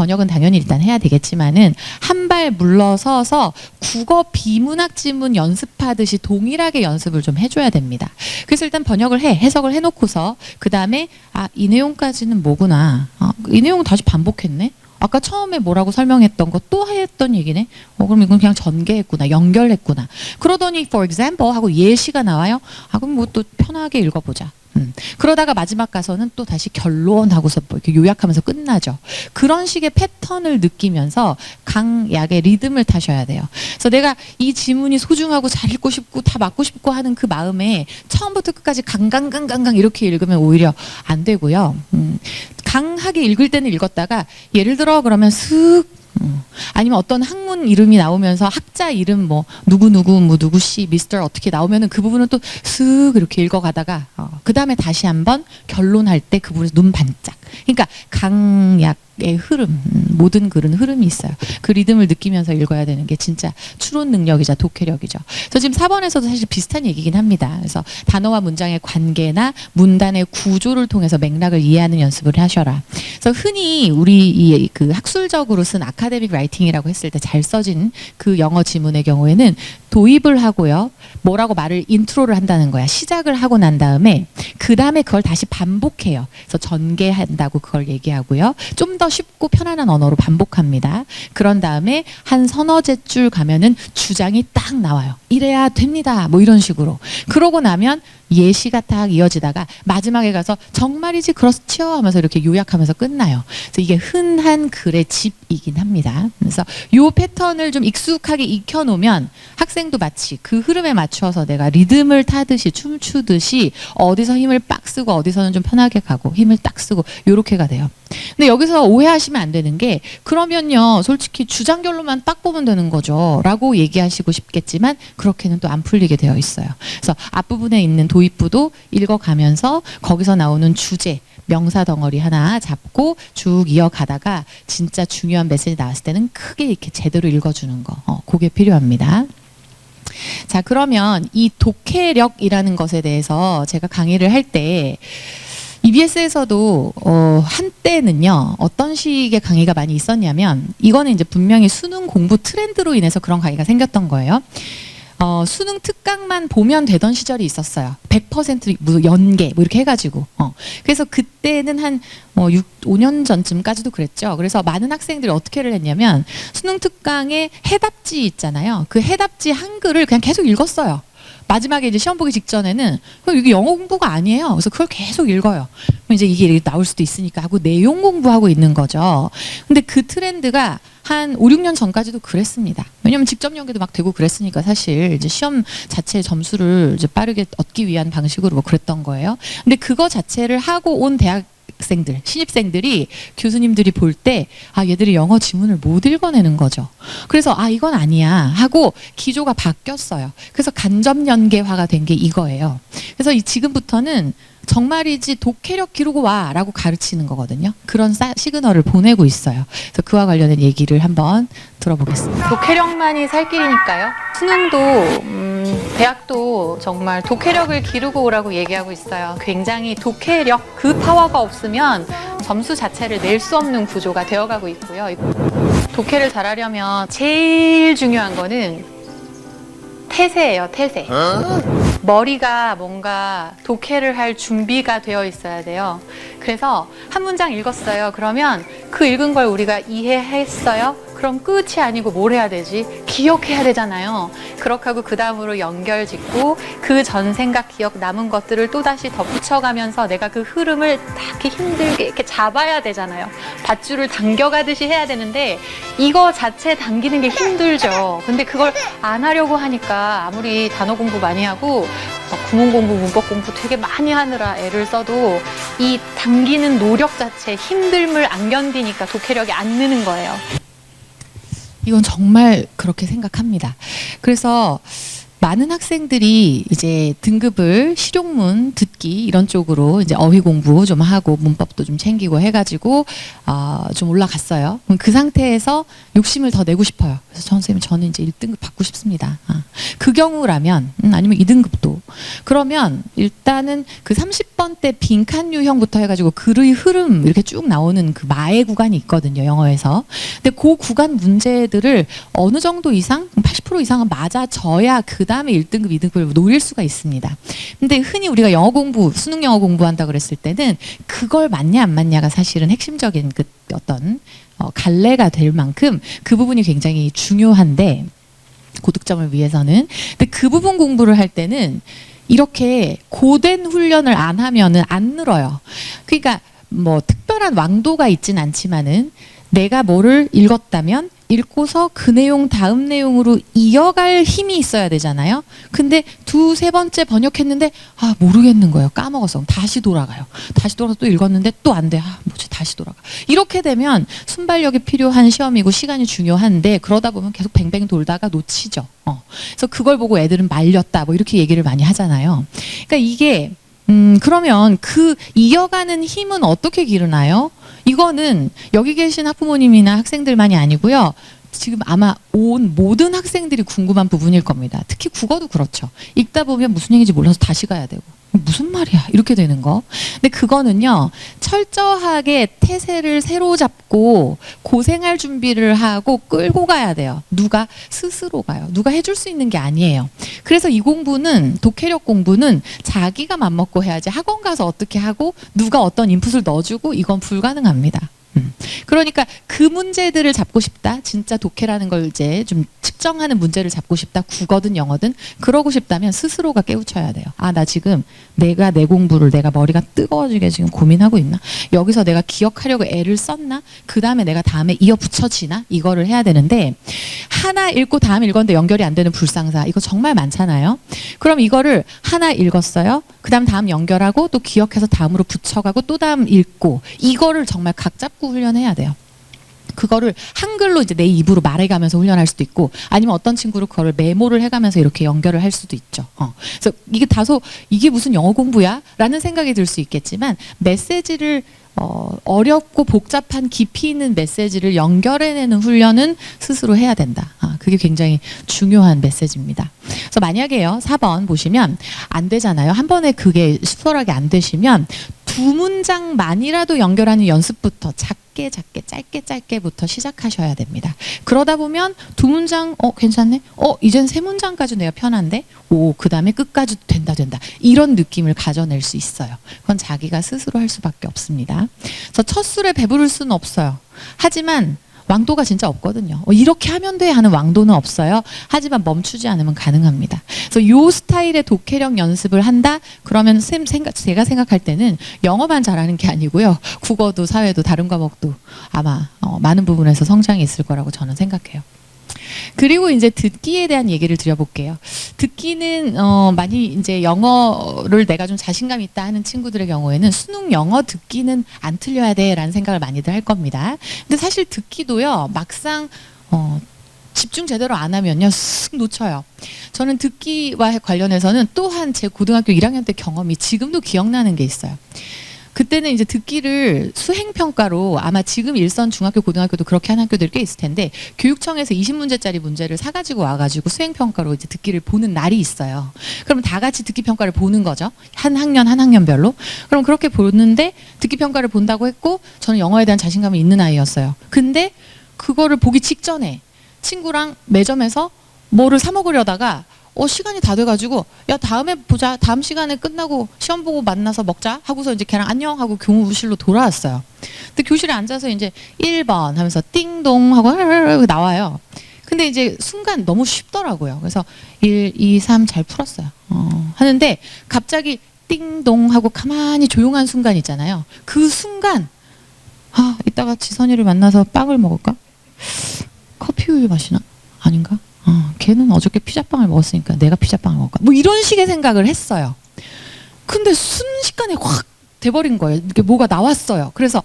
번역은 당연히 일단 해야 되겠지만은 한 발 물러서서 국어 비문학 지문 연습하듯이 동일하게 연습을 좀 해줘야 됩니다. 그래서 일단 번역을 해석을 해놓고서 그 다음에 이 내용까지는 뭐구나. 이 내용 다시 반복했네. 아까 처음에 뭐라고 설명했던 거 또 했던 얘기네. 그럼 이건 그냥 전개했구나. 연결했구나. 그러더니 for example 하고 예시가 나와요. 그럼 뭐 또 편하게 읽어보자. 그러다가 마지막 가서는 또 다시 결론하고서 뭐 이렇게 요약하면서 끝나죠. 그런 식의 패턴을 느끼면서 강약의 리듬을 타셔야 돼요. 그래서 내가 이 지문이 소중하고 잘 읽고 싶고 다 맞고 싶고 하는 그 마음에 처음부터 끝까지 강강강강강 이렇게 읽으면 오히려 안 되고요. 강하게 읽을 때는 읽었다가 예를 들어 그러면 슥 아니면 어떤 학문 이름이 나오면서 학자 이름 뭐 누구누구 뭐 누구씨 미스터 어떻게 나오면은 그 부분은 또 슥 이렇게 읽어가다가 그 다음에 다시 한번 결론할 때 그 부분에서 눈 반짝. 그러니까 강약의 흐름, 모든 글은 흐름이 있어요. 그 리듬을 느끼면서 읽어야 되는 게 진짜 추론 능력이자 독해력이죠. 그래서 지금 4번에서도 사실 비슷한 얘기긴 합니다. 그래서 단어와 문장의 관계나 문단의 구조를 통해서 맥락을 이해하는 연습을 하셔라. 그래서 흔히 우리 그 학술적으로 쓴 아카데믹 라이팅이라고 했을 때 잘 써진 그 영어 지문의 경우에는 도입을 하고요. 뭐라고 말을 인트로를 한다는 거야. 시작을 하고 난 다음에 그 다음에 그걸 다시 반복해요. 그래서 전개한다고 그걸 얘기하고요. 좀 더 쉽고 편안한 언어로 반복합니다. 그런 다음에 한 서너째 줄 가면은 주장이 딱 나와요. 이래야 됩니다. 뭐 이런 식으로. 그러고 나면 예시가 딱 이어지다가 마지막에 가서 정말이지 그렇지요 하면서 이렇게 요약하면서 끝나요. 그래서 이게 흔한 글의 집이긴 합니다. 그래서 요 패턴을 좀 익숙하게 익혀놓으면 학생도 마치 그 흐름에 맞춰서 내가 리듬을 타듯이 춤추듯이 어디서 힘을 빡 쓰고 어디서는 좀 편하게 가고 힘을 딱 쓰고 요렇게가 돼요. 근데 여기서 오해하시면 안 되는 게 그러면요 솔직히 주장결로만 딱 보면 되는 거죠 라고 얘기하시고 싶겠지만 그렇게는 또 안 풀리게 되어 있어요. 그래서 앞부분에 있는 도입부도 읽어가면서 거기서 나오는 주제 명사 덩어리 하나 잡고 쭉 이어가다가 진짜 중요한 메시지 나왔을 때는 크게 이렇게 제대로 읽어주는 거 그게 필요합니다. 자 그러면 이 독해력이라는 것에 대해서 제가 강의를 할 때 EBS에서도 한때는요 어떤 식의 강의가 많이 있었냐면 이거는 이제 분명히 수능 공부 트렌드로 인해서 그런 강의가 생겼던 거예요. 수능 특강만 보면 되던 시절이 있었어요. 100% 연계 뭐 이렇게 해가지고 그래서 그때는 한 5년 전쯤까지도 그랬죠. 그래서 많은 학생들이 어떻게를 했냐면 수능 특강에 해답지 있잖아요. 그 해답지 한글을 그냥 계속 읽었어요. 마지막에 이제 시험 보기 직전에는 이게 영어 공부가 아니에요. 그래서 그걸 계속 읽어요. 그럼 이제 이게 나올 수도 있으니까 하고 내용 공부하고 있는 거죠. 근데 그 트렌드가 한 5, 6년 전까지도 그랬습니다. 왜냐면 직접 연계도 막 되고 그랬으니까 사실 이제 시험 자체의 점수를 이제 빠르게 얻기 위한 방식으로 뭐 그랬던 거예요. 근데 그거 자체를 하고 온 대학생들, 신입생들이 교수님들이 볼 때 얘들이 영어 지문을 못 읽어내는 거죠. 그래서 이건 아니야 하고 기조가 바뀌었어요. 그래서 간접 연계화가 된 게 이거예요. 그래서 지금부터는 정말이지 독해력 기르고 와 라고 가르치는 거거든요. 그런 시그널을 보내고 있어요. 그래서 그와 관련된 얘기를 한번 들어보겠습니다. 독해력만이 살 길이니까요. 수능도 대학도 정말 독해력을 기르고 오라고 얘기하고 있어요. 굉장히 독해력 그 파워가 없으면 점수 자체를 낼 수 없는 구조가 되어가고 있고요. 독해를 잘하려면 제일 중요한 거는 태세예요. 태세. 머리가 뭔가 독해를 할 준비가 되어 있어야 돼요. 그래서 한 문장 읽었어요. 그러면 그 읽은 걸 우리가 이해했어요. 그럼 끝이 아니고 뭘 해야 되지? 기억해야 되잖아요. 그렇게 하고 그 다음으로 연결 짓고 그 전 생각 기억 남은 것들을 또다시 덧붙여가면서 내가 그 흐름을 딱 이렇게 힘들게 이렇게 잡아야 되잖아요. 밧줄을 당겨가듯이 해야 되는데 이거 자체 당기는 게 힘들죠. 근데 그걸 안 하려고 하니까 아무리 단어 공부 많이 하고 구문 공부, 문법 공부 되게 많이 하느라 애를 써도 이 당기는 노력 자체 힘듦을 안 견디니까 독해력이 안 느는 거예요. 이건 정말 그렇게 생각합니다. 그래서 많은 학생들이 이제 등급을 실용문, 듣기 이런 쪽으로 이제 어휘 공부 좀 하고 문법도 좀 챙기고 해가지고 좀 올라갔어요. 그럼 그 상태에서 욕심을 더 내고 싶어요. 그래서 선생님 저는 이제 1등급 받고 싶습니다. 그 경우라면 아니면 2등급도 그러면 일단은 그 30번 때 빈칸 유형부터 해가지고 글의 흐름 이렇게 쭉 나오는 그 마의 구간이 있거든요, 영어에서. 근데 그 구간 문제들을 어느 정도 이상, 80% 이상은 맞아져야 그 다음에 1등급, 2등급을 노릴 수가 있습니다. 근데 흔히 우리가 영어 공부, 수능 영어 공부한다 그랬을 때는 그걸 맞냐 안 맞냐가 사실은 핵심적인 그 어떤 갈래가 될 만큼 그 부분이 굉장히 중요한데 고득점을 위해서는. 근데 그 부분 공부를 할 때는 이렇게 고된 훈련을 안 하면은 안 늘어요. 그러니까 뭐 특별한 왕도가 있진 않지만은 내가 뭐를 읽었다면 읽고서 그 내용 다음 내용으로 이어갈 힘이 있어야 되잖아요. 근데 두세 번째 번역했는데 모르겠는 거예요. 까먹었어. 다시 돌아가요. 다시 돌아서 또 읽었는데 또 안 돼. 뭐지? 다시 돌아가. 이렇게 되면 순발력이 필요한 시험이고 시간이 중요한데 그러다 보면 계속 뱅뱅 돌다가 놓치죠. 그래서 그걸 보고 애들은 말렸다. 뭐 이렇게 얘기를 많이 하잖아요. 그러니까 이게 그러면 그 이어가는 힘은 어떻게 기르나요? 이거는 여기 계신 학부모님이나 학생들만이 아니고요. 지금 아마 온 모든 학생들이 궁금한 부분일 겁니다. 특히 국어도 그렇죠. 읽다 보면 무슨 얘기인지 몰라서 다시 가야 되고 무슨 말이야 이렇게 되는 거. 근데 그거는요. 철저하게 태세를 새로 잡고 고생할 준비를 하고 끌고 가야 돼요. 누가? 스스로 가요. 누가 해줄 수 있는 게 아니에요. 그래서 이 공부는 독해력 공부는 자기가 맘먹고 해야지 학원 가서 어떻게 하고 누가 어떤 인풋을 넣어주고 이건 불가능합니다. 그러니까 그 문제들을 잡고 싶다. 진짜 독해라는 걸 이제 좀 측정하는 문제를 잡고 싶다. 국어든 영어든 그러고 싶다면 스스로가 깨우쳐야 돼요. 나 지금 내가 내 공부를 내가 머리가 뜨거워지게 지금 고민하고 있나? 여기서 내가 기억하려고 애를 썼나? 그 다음에 내가 다음에 이어 붙여지나? 이거를 해야 되는데 하나 읽고 다음 읽었는데 연결이 안 되는 불상사 이거 정말 많잖아요. 그럼 이거를 하나 읽었어요. 그 다음 연결하고 또 기억해서 다음으로 붙여가고 또 다음 읽고 이거를 정말 각 잡고 훈련해야 돼요. 그거를 한글로 이제 내 입으로 말해가면서 훈련할 수도 있고 아니면 어떤 친구를 그거를 메모를 해가면서 이렇게 연결을 할 수도 있죠. 그래서 이게 다소 이게 무슨 영어 공부야? 라는 생각이 들 수 있겠지만 메시지를 어렵고 복잡한 깊이 있는 메시지를 연결해내는 훈련은 스스로 해야 된다. 그게 굉장히 중요한 메시지입니다. 그래서 만약에요. 4번 보시면 안 되잖아요. 한 번에 그게 수월하게 안 되시면 두 문장만이라도 연결하는 연습부터 작게 짧게부터 시작하셔야 됩니다. 그러다 보면 두 문장 괜찮네? 이젠 세 문장까지 내가 편한데? 그 다음에 끝까지 된다. 이런 느낌을 가져낼 수 있어요. 그건 자기가 스스로 할 수밖에 없습니다. 그래서 첫 술에 배부를 수는 없어요. 하지만 왕도가 진짜 없거든요. 이렇게 하면 돼 하는 왕도는 없어요. 하지만 멈추지 않으면 가능합니다. 그래서 이 스타일의 독해력 연습을 한다? 그러면 제가 생각할 때는 영어만 잘하는 게 아니고요. 국어도 사회도 다른 과목도 아마 많은 부분에서 성장이 있을 거라고 저는 생각해요. 그리고 이제 듣기에 대한 얘기를 드려볼게요. 듣기는 많이 이제 영어를 내가 좀 자신감 있다 하는 친구들의 경우에는 수능 영어 듣기는 안 틀려야 돼라는 생각을 많이들 할 겁니다. 근데 사실 듣기도요 막상 집중 제대로 안 하면요 쓱 놓쳐요. 저는 듣기와 관련해서는 또한 제 고등학교 1학년 때 경험이 지금도 기억나는 게 있어요. 그때는 이제 듣기를 수행평가로 아마 지금 일선 중학교 고등학교도 그렇게 하는 학교들 꽤 있을 텐데 교육청에서 20문제짜리 문제를 사가지고 와가지고 수행평가로 이제 듣기를 보는 날이 있어요. 그럼 다 같이 듣기평가를 보는 거죠. 한 학년별로. 그럼 그렇게 보는데 듣기평가를 본다고 했고 저는 영어에 대한 자신감이 있는 아이였어요. 근데 그거를 보기 직전에 친구랑 매점에서 뭐를 사 먹으려다가 시간이 다 돼가지고 야 다음에 보자. 다음 시간에 끝나고 시험 보고 만나서 먹자 하고서 이제 걔랑 안녕 하고 교무실로 돌아왔어요. 근데 교실에 앉아서 이제 1번 하면서 띵동 하고 나와요. 근데 이제 순간 너무 쉽더라고요. 그래서 1, 2, 3 잘 풀었어요. 하는데 갑자기 띵동 하고 가만히 조용한 순간 있잖아요. 그 순간 이따가 지선이를 만나서 빵을 먹을까? 커피 우유 마시나? 아닌가? 걔는 어저께 피자빵을 먹었으니까 내가 피자빵을 먹을까? 뭐 이런 식의 생각을 했어요. 근데 순식간에 확 돼버린 거예요. 이렇게 뭐가 나왔어요. 그래서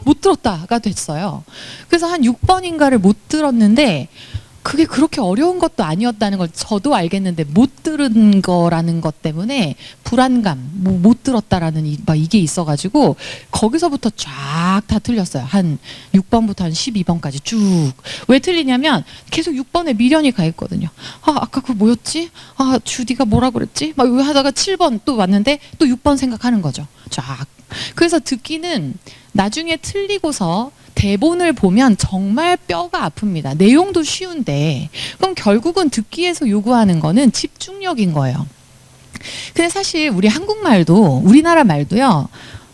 못 들었다가 됐어요. 그래서 한 6번인가를 못 들었는데 그게 그렇게 어려운 것도 아니었다는 걸 저도 알겠는데 못 들은 거라는 것 때문에 불안감, 뭐 못 들었다라는 막 이게 있어가지고 거기서부터 쫙 다 틀렸어요. 한 6번부터 한 12번까지 쭉. 왜 틀리냐면 계속 6번에 미련이 가 있거든요. 아, 아까 그거 뭐였지? 아, 주디가 뭐라 그랬지? 막 이거 하다가 7번 또 왔는데 또 6번 생각하는 거죠. 쫙. 그래서 듣기는 나중에 틀리고서 대본을 보면 정말 뼈가 아픕니다. 내용도 쉬운데 그럼 결국은 듣기에서 요구하는 거는 집중력인 거예요. 근데 사실 우리 한국말도 우리나라 말도요.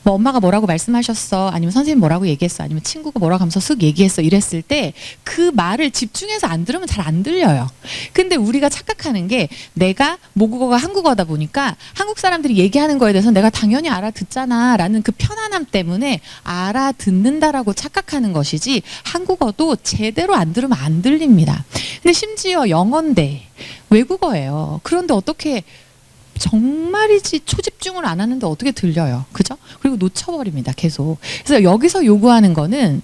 뭐 엄마가 뭐라고 말씀하셨어, 아니면 선생님 뭐라고 얘기했어, 아니면 친구가 뭐라고 하면서 쓱 얘기했어 이랬을 때 그 말을 집중해서 안 들으면 잘 안 들려요. 근데 우리가 착각하는 게 내가 모국어가 한국어다 보니까 한국 사람들이 얘기하는 거에 대해서 내가 당연히 알아듣잖아 라는 그 편안함 때문에 알아듣는다라고 착각하는 것이지 한국어도 제대로 안 들으면 안 들립니다. 근데 심지어 영어인데 외국어예요. 그런데 어떻게 정말이지 초집중을 안 하는데 어떻게 들려요? 그죠? 그리고 놓쳐버립니다. 계속. 그래서 여기서 요구하는 거는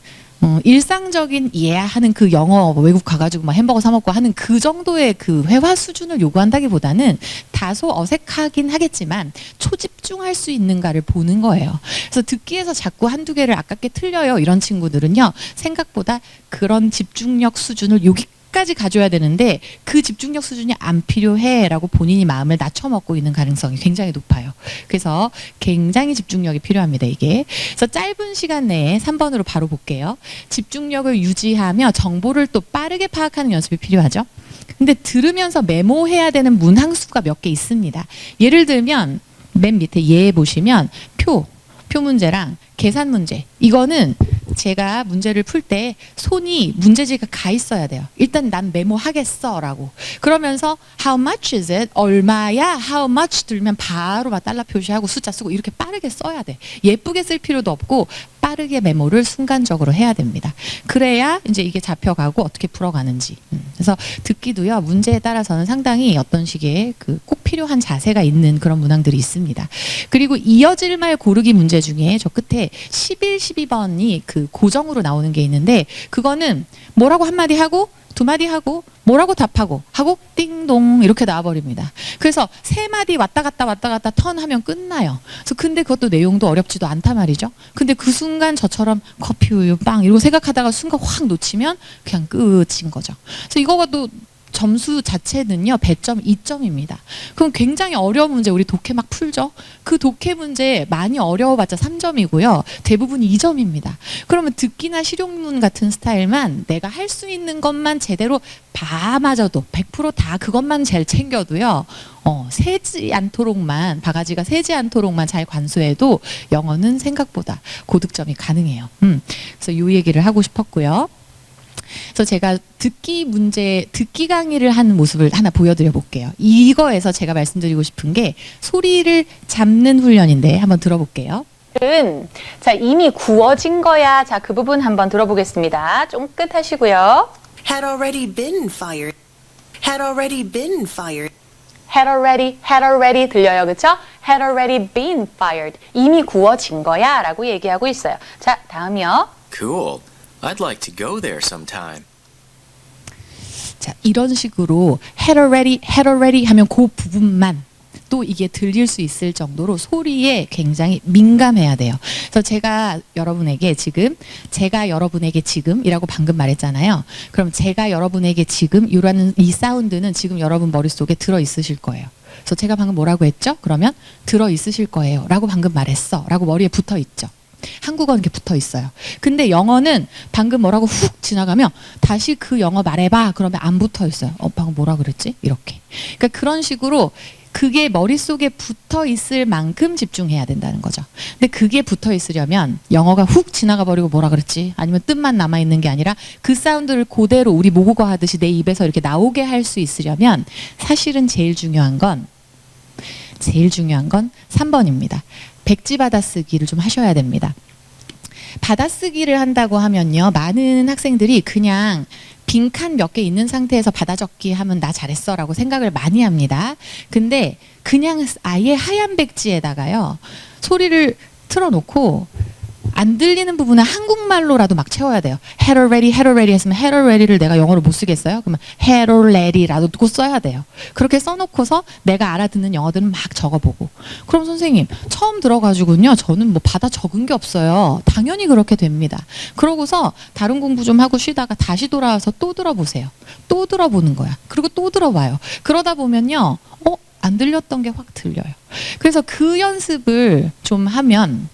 일상적인 하는 그 영어 외국 가가지고 막 햄버거 사 먹고 하는 그 정도의 그 회화 수준을 요구한다기보다는 다소 어색하긴 하겠지만 초집중할 수 있는가를 보는 거예요. 그래서 듣기에서 자꾸 한두 개를 아깝게 틀려요. 이런 친구들은요. 생각보다 그런 집중력 수준을 까지 가져야 되는데 그 집중력 수준이 안 필요해라고 본인이 마음을 낮춰먹고 있는 가능성이 굉장히 높아요. 그래서 굉장히 집중력이 필요합니다. 이게. 그래서 짧은 시간 내에 3번으로 바로 볼게요. 집중력을 유지하며 정보를 또 빠르게 파악하는 연습이 필요하죠. 근데 들으면서 메모해야 되는 문항수가 몇 개 있습니다. 예를 들면 맨 밑에 예 보시면 표 문제랑 계산 문제. 이거는 제가 문제를 풀 때 손이 문제지가 가 있어야 돼요. 일단 난 메모하겠어 라고. 그러면서 how much is it? 얼마야? how much 들면 바로 막 달러 표시하고 숫자 쓰고 이렇게 빠르게 써야 돼. 예쁘게 쓸 필요도 없고 빠르게 메모를 순간적으로 해야 됩니다. 그래야 이제 이게 잡혀가고 어떻게 풀어가는지. 그래서 듣기도요. 문제에 따라서는 상당히 어떤 식의 그 꼭 필요한 자세가 있는 그런 문항들이 있습니다. 그리고 이어질 말 고르기 문제 중에 저 끝에 11, 12번이 그 고정으로 나오는 게 있는데 그거는 뭐라고 한마디 하고 두 마디 하고 뭐라고 답하고 하고 띵동 이렇게 나와버립니다. 그래서 세 마디 왔다 갔다 턴하면 끝나요. 그래서 근데 그것도 내용도 어렵지도 않단 말이죠. 근데 그 순간 저처럼 커피 우유 빵 이러고 생각하다가 순간 확 놓치면 그냥 끝인 거죠. 그래서 이거도 점수 자체는요, 배점 2점입니다. 그럼 굉장히 어려운 문제 우리 독해 막 풀죠? 그 독해 문제 많이 어려워봤자 3점이고요. 대부분 2점입니다. 그러면 듣기나 실용문 같은 스타일만 내가 할 수 있는 것만 제대로 봐마저도 100% 그것만 잘 챙겨도요. 새지 않도록만 바가지가 새지 않도록만 잘 관수해도 영어는 생각보다 고득점이 가능해요. 그래서 이 얘기를 하고 싶었고요. 그래서 제가 듣기 강의를 하는 모습을 하나 보여드려 볼게요. 이거에서 제가 말씀드리고 싶은 게 소리를 잡는 훈련인데 한번 들어볼게요. 자, 이미 구워진 거야. 자, 그 부분 한번 들어보겠습니다. 쫑긋 하시고요. Had already been fired. Had already been fired. had already 들려요. 그쵸? had already been fired. 이미 구워진 거야 라고 얘기하고 있어요. 자, 다음이요. Cool. I'd like to go there sometime. 자, 이런 식으로 had already 하면 그 부분만 또 이게 들릴 수 있을 정도로 소리에 굉장히 민감해야 돼요. 그래서 제가 여러분에게 지금이라고 방금 말했잖아요. 그럼 제가 여러분에게 지금 이라는 이 사운드는 지금 여러분 머릿속에 들어 있으실 거예요. 그래서 제가 방금 뭐라고 했죠? 그러면 들어 있으실 거예요. 라고 방금 말했어. 라고 머리에 붙어 있죠. 한국어는 이렇게 붙어 있어요. 근데 영어는 방금 뭐라고 훅 지나가면 다시 그 영어 말해봐. 그러면 안 붙어 있어요. 방금 뭐라 그랬지? 이렇게. 그러니까 그런 식으로 그게 머릿속에 붙어 있을 만큼 집중해야 된다는 거죠. 근데 그게 붙어 있으려면 영어가 훅 지나가 버리고 뭐라 그랬지? 아니면 뜻만 남아 있는 게 아니라 그 사운드를 그대로 우리 모국어 하듯이 내 입에서 이렇게 나오게 할 수 있으려면 사실은 제일 중요한 건 3번입니다. 백지 받아쓰기를 좀 하셔야 됩니다. 받아쓰기를 한다고 하면요. 많은 학생들이 그냥 빈칸 몇 개 있는 상태에서 받아적기 하면 나 잘했어 라고 생각을 많이 합니다. 근데 그냥 아예 하얀 백지에다가요. 소리를 틀어놓고 안 들리는 부분은 한국말로라도 막 채워야 돼요. had already 했으면 had already를 내가 영어로 못 쓰겠어요? 그러면 had already라도 꼭 써야 돼요. 그렇게 써놓고서 내가 알아듣는 영어들은 막 적어보고. 그럼 선생님 처음 들어가지고요 저는 뭐 받아 적은 게 없어요. 당연히 그렇게 됩니다. 그러고서 다른 공부 좀 하고 쉬다가 다시 돌아와서 또 들어보세요. 또 들어보는 거야. 그리고 또 들어봐요. 그러다 보면요 안 들렸던 게 확 들려요. 그래서 그 연습을 좀 하면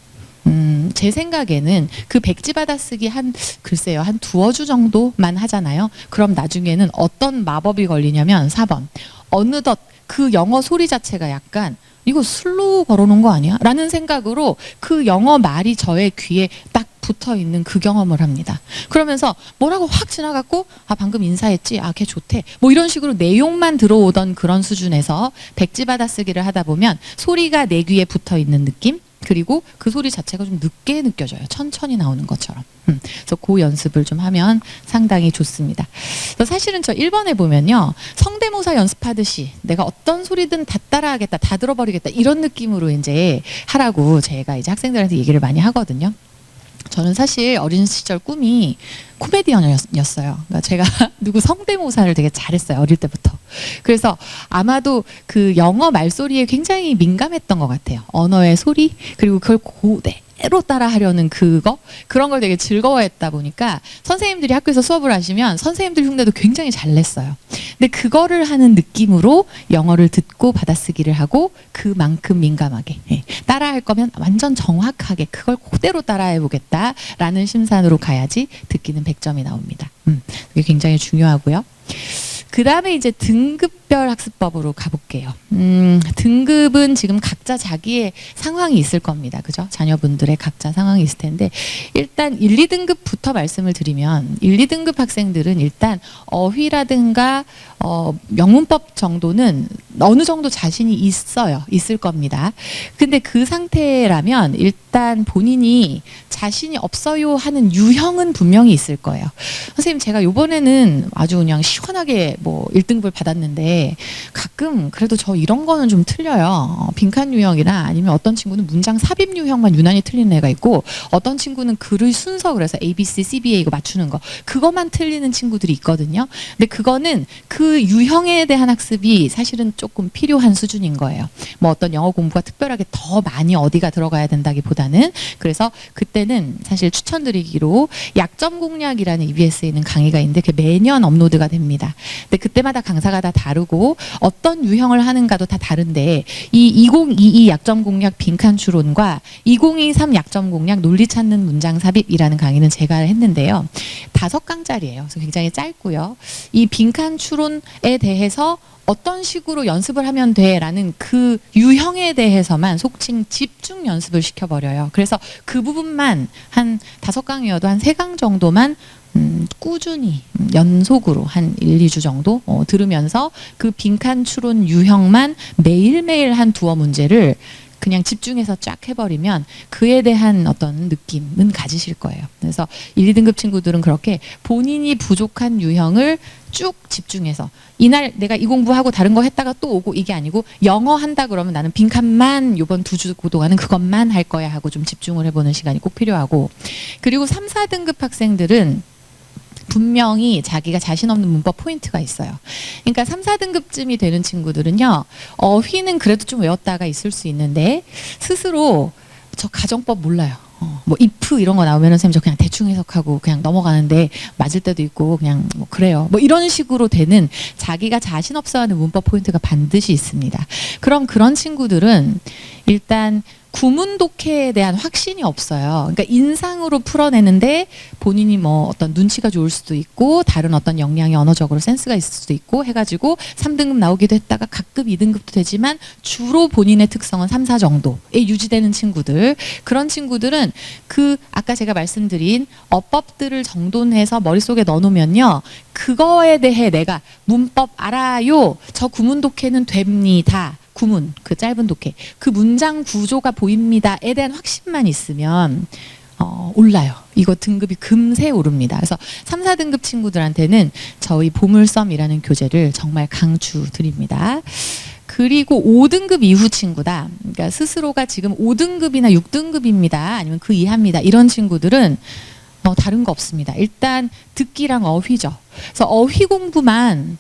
제 생각에는 그 백지 받아쓰기 글쎄요, 한 두어 주 정도만 하잖아요. 그럼 나중에는 어떤 마법이 걸리냐면 4번. 어느덧 그 영어 소리 자체가 약간 이거 슬로우 걸어놓은 거 아니야? 라는 생각으로 그 영어 말이 저의 귀에 딱 붙어 있는 그 경험을 합니다. 그러면서 뭐라고 확 지나갔고 방금 인사했지? 걔 좋대. 뭐 이런 식으로 내용만 들어오던 그런 수준에서 백지 받아쓰기를 하다 보면 소리가 내 귀에 붙어 있는 느낌? 그리고 그 소리 자체가 좀 늦게 느껴져요. 천천히 나오는 것처럼. 그래서 그 연습을 좀 하면 상당히 좋습니다. 그래서 사실은 저 1번에 보면요. 성대모사 연습하듯이 내가 어떤 소리든 다 따라하겠다, 다 들어버리겠다 이런 느낌으로 이제 하라고 제가 이제 학생들한테 얘기를 많이 하거든요. 저는 사실 어린 시절 꿈이 코미디언이었어요. 그러니까 제가 누구 성대모사를 되게 잘했어요. 어릴 때부터. 그래서 아마도 그 영어 말소리에 굉장히 민감했던 것 같아요. 언어의 소리 그리고 그걸 그대로 따라하려는 그런 걸 되게 즐거워했다 보니까 선생님들이 학교에서 수업을 하시면 선생님들 흉내도 굉장히 잘 냈어요. 근데 그거를 하는 느낌으로 영어를 듣고 받아쓰기를 하고 그만큼 민감하게 따라할 거면 완전 정확하게 그걸 그대로 따라해 보겠다라는 심산으로 가야지 듣기는 100점이 나옵니다. 그게 굉장히 중요하고요. 그 다음에 이제 등급별 학습법으로 가볼게요. 등급은 지금 각자 자기의 상황이 있을 겁니다. 그죠? 자녀분들의 각자 상황이 있을 텐데 일단 1, 2등급부터 말씀을 드리면 1, 2등급 학생들은 일단 어휘라든가 영문법 정도는 어느 정도 자신이 있을 겁니다. 근데 그 상태라면 일단 본인이 자신이 없어요 하는 유형은 분명히 있을 거예요. 선생님 제가 이번에는 아주 그냥 시원하게 뭐 1등급을 받았는데 가끔 그래도 저 이런 거는 좀 틀려요. 빈칸 유형이나 아니면 어떤 친구는 문장 삽입 유형만 유난히 틀리는 애가 있고 어떤 친구는 글의 순서 그래서 A, B, C, C, B, A 이거 맞추는 거 그것만 틀리는 친구들이 있거든요. 근데 그거는 그 유형에 대한 학습이 사실은 조금 필요한 수준인 거예요. 뭐 어떤 영어 공부가 특별하게 더 많이 어디가 들어가야 된다기보다는 그래서 그때는 사실 추천드리기로 약점 공략이라는 EBS에 있는 강의가 있는데 그게 매년 업로드가 됩니다. 근데 그때마다 강사가 다 다르고 어떤 유형을 하는가도 다 다른데 이 2022 약점 공략 빈칸 추론과 2023 약점 공략 논리 찾는 문장 삽입이라는 강의는 제가 했는데요. 5강짜리예요. 그래서 굉장히 짧고요. 이 빈칸 추론에 대해서 어떤 식으로 연습을 하면 돼라는 그 유형에 대해서만 속칭 집중 연습을 시켜버려요. 그래서 그 부분만 한 5강이어도 한 3강 정도만 꾸준히 연속으로 한 1, 2주 정도 들으면서 그 빈칸 추론 유형만 매일매일 한 두어 문제를 그냥 집중해서 쫙 해버리면 그에 대한 어떤 느낌은 가지실 거예요. 그래서 1, 2등급 친구들은 그렇게 본인이 부족한 유형을 쭉 집중해서 이날 내가 이 공부하고 다른 거 했다가 또 오고 이게 아니고 영어 한다 그러면 나는 빈칸만 요번 2주 동안은 그것만 할 거야 하고 좀 집중을 해보는 시간이 꼭 필요하고 그리고 3, 4등급 학생들은 분명히 자기가 자신 없는 문법 포인트가 있어요. 그러니까 3, 4등급쯤이 되는 친구들은요. 어휘는 그래도 좀 외웠다가 있을 수 있는데 스스로 저 가정법 몰라요. 뭐 if 이런 거 나오면은 선생님 저 그냥 대충 해석하고 그냥 넘어가는데 맞을 때도 있고 그냥 뭐 그래요. 뭐 이런 식으로 되는 자기가 자신 없어하는 문법 포인트가 반드시 있습니다. 그럼 그런 친구들은 일단 구문 독해에 대한 확신이 없어요. 그러니까 인상으로 풀어내는데 본인이 뭐 어떤 눈치가 좋을 수도 있고 다른 어떤 역량이 언어적으로 센스가 있을 수도 있고 해가지고 3등급 나오기도 했다가 가끔 2등급도 되지만 주로 본인의 특성은 3, 4 정도에 유지되는 친구들 그런 친구들은 그 아까 제가 말씀드린 어법들을 정돈해서 머릿속에 넣어놓으면요. 그거에 대해 내가 문법 알아요. 저 구문 독해는 됩니다. 구문, 그 짧은 독해, 그 문장 구조가 보입니다에 대한 확신만 있으면 올라요. 이거 등급이 금세 오릅니다. 그래서 3, 4등급 친구들한테는 저희 보물섬이라는 교재를 정말 강추드립니다. 그리고 5등급 이후 친구다. 그러니까 스스로가 지금 5등급이나 6등급입니다. 아니면 그 이하입니다. 이런 친구들은 다른 거 없습니다. 일단 듣기랑 어휘죠. 그래서 어휘 공부만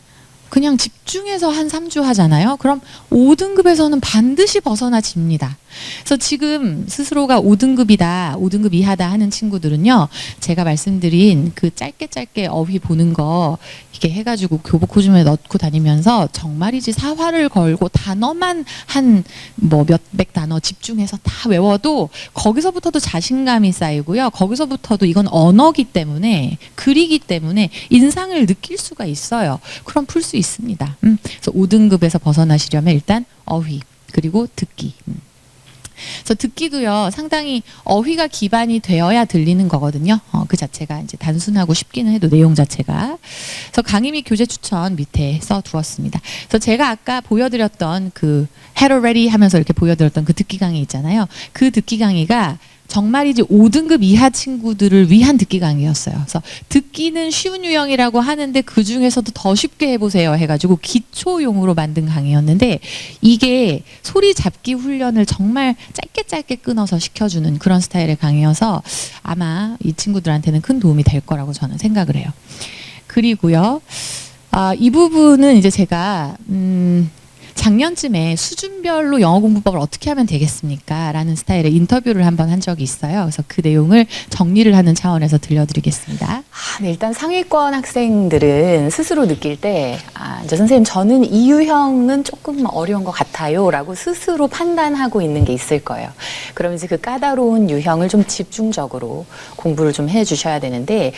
그냥 집중해서 한 3주 하잖아요. 그럼 5등급에서는 반드시 벗어나집니다. 그래서 지금 스스로가 5등급이다, 5등급 이하다 하는 친구들은요, 제가 말씀드린 그 짧게 어휘 보는 거 이렇게 해가지고 교복 호주머니에 넣고 다니면서 정말이지 사활을 걸고 단어만 한 뭐 몇백 단어 집중해서 다 외워도 거기서부터도 자신감이 쌓이고요. 거기서부터도 이건 언어기 때문에, 글이기 때문에 인상을 느낄 수가 있어요. 그럼 풀 수 있습니다. 그래서 5등급에서 벗어나시려면 일단 어휘 그리고 듣기. 그래서 듣기도요, 상당히 어휘가 기반이 되어야 들리는 거거든요. 그 자체가 이제 단순하고 쉽기는 해도 내용 자체가. 그래서 강의 및 교재 추천 밑에 써 두었습니다. 그래서 제가 아까 보여드렸던 그 Had Already 하면서 이렇게 보여드렸던 그 듣기 강의 있잖아요. 그 듣기 강의가 정말이지 5등급 이하 친구들을 위한 듣기 강의였어요. 그래서 듣기는 쉬운 유형이라고 하는데 그 중에서도 더 쉽게 해보세요 해가지고 기초용으로 만든 강의였는데 이게 소리 잡기 훈련을 정말 짧게 끊어서 시켜주는 그런 스타일의 강의여서 아마 이 친구들한테는 큰 도움이 될 거라고 저는 생각을 해요. 그리고요, 이 부분은 이제 제가 작년쯤에 수준별로 영어 공부법을 어떻게 하면 되겠습니까? 라는 스타일의 인터뷰를 한번 한 적이 있어요. 그래서 그 내용을 정리를 하는 차원에서 들려드리겠습니다. 네, 일단 상위권 학생들은 스스로 느낄 때 이제 선생님 저는 이 유형은 조금 어려운 것 같아요 라고 스스로 판단하고 있는 게 있을 거예요. 그럼 이제 그 까다로운 유형을 좀 집중적으로 공부를 좀 해주셔야 되는데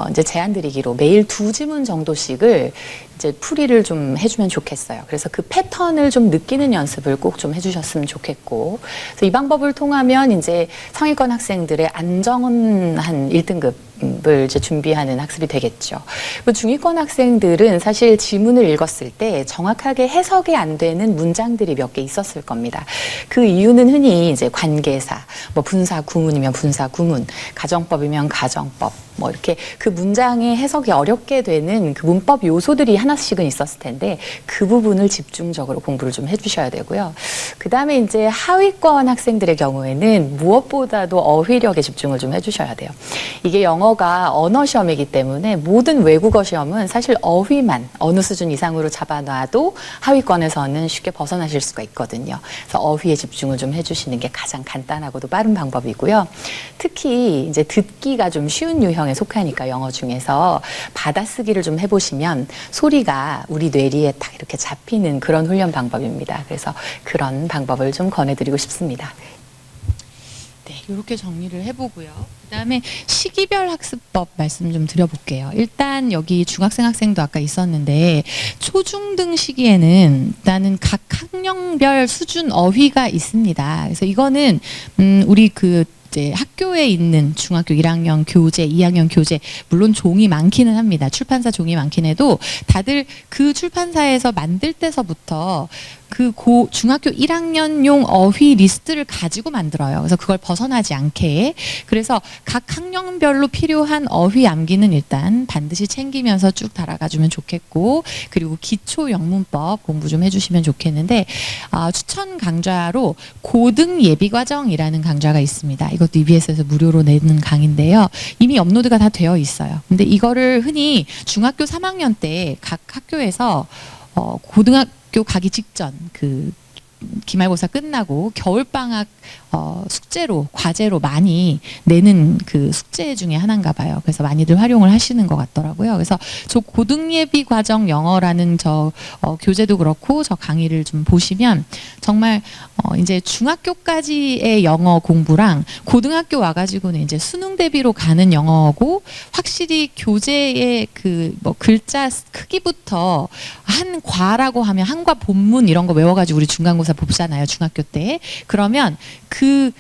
이제 제안 드리기로 매일 2지문 정도씩을 이제 풀이를 좀 해주면 좋겠어요. 그래서 그 패턴을 좀 느끼는 연습을 꼭 좀 해주셨으면 좋겠고, 그래서 이 방법을 통하면 이제 상위권 학생들의 안정한 1등급을 이제 준비하는 학습이 되겠죠. 중위권 학생들은 사실 지문을 읽었을 때 정확하게 해석이 안 되는 문장들이 몇 개 있었을 겁니다. 그 이유는 흔히 이제 관계사, 뭐 분사 구문이면 분사 구문, 가정법이면 가정법, 뭐 이렇게 그 문장의 해석이 어렵게 되는 그 문법 요소들이 하나씩은 있었을 텐데 그 부분을 집중적으로 공부를 좀 해주셔야 되고요. 그 다음에 이제 하위권 학생들의 경우에는 무엇보다도 어휘력에 집중을 좀 해주셔야 돼요. 이게 영어가 언어 시험이기 때문에 모든 외국어 시험은 사실 어휘만 어느 수준 이상으로 잡아놔도 하위권에서는 쉽게 벗어나실 수가 있거든요. 그래서 어휘에 집중을 좀 해주시는 게 가장 간단하고도 빠른 방법이고요. 특히 이제 듣기가 좀 쉬운 유형에 속하니까 영어 중에서 받아쓰기를 좀 해보시면 소리가 우리 뇌리에 딱 이렇게 잡히는 그런 훈련 방법입니다. 그래서 그런 방법을 좀 권해드리고 싶습니다. 네, 이렇게 정리를 해보고요. 그다음에 시기별 학습법 말씀 좀 드려볼게요. 일단 여기 중학생 학생도 아까 있었는데 초중등 시기에는 일단은 각 학년별 수준 어휘가 있습니다. 그래서 이거는 우리 그 이제 학교에 있는 중학교 1학년 교재, 2학년 교재, 물론 종이 많기는 합니다. 출판사 종이 많긴 해도 다들 그 출판사에서 만들 때서부터 그 중학교 1학년용 어휘 리스트를 가지고 만들어요. 그래서 그걸 벗어나지 않게. 그래서 각 학년별로 필요한 어휘 암기는 일단 반드시 챙기면서 쭉 달아가주면 좋겠고, 그리고 기초 영문법 공부 좀 해주시면 좋겠는데, 추천 강좌로 고등 예비과정이라는 강좌가 있습니다. 이것도 EBS에서 무료로 내는 강의인데요. 이미 업로드가 다 되어 있어요. 근데 이거를 흔히 중학교 3학년 때 각 학교에서 고등학교 가기 직전 그 기말고사 끝나고 겨울방학 숙제로 과제로 많이 내는 그 숙제 중에 하나인가 봐요. 그래서 많이들 활용을 하시는 것 같더라고요. 그래서 저 고등예비 과정 영어라는 저 교재도 그렇고 저 강의를 좀 보시면 정말 이제 중학교까지의 영어 공부랑 고등학교 와가지고는 이제 수능 대비로 가는 영어고, 확실히 교재의 그 뭐 글자 크기부터 한과라고 하면 한과 본문 이런 거 외워가지고 우리 중간고사 보잖아요, 중학교 때. 그러면 그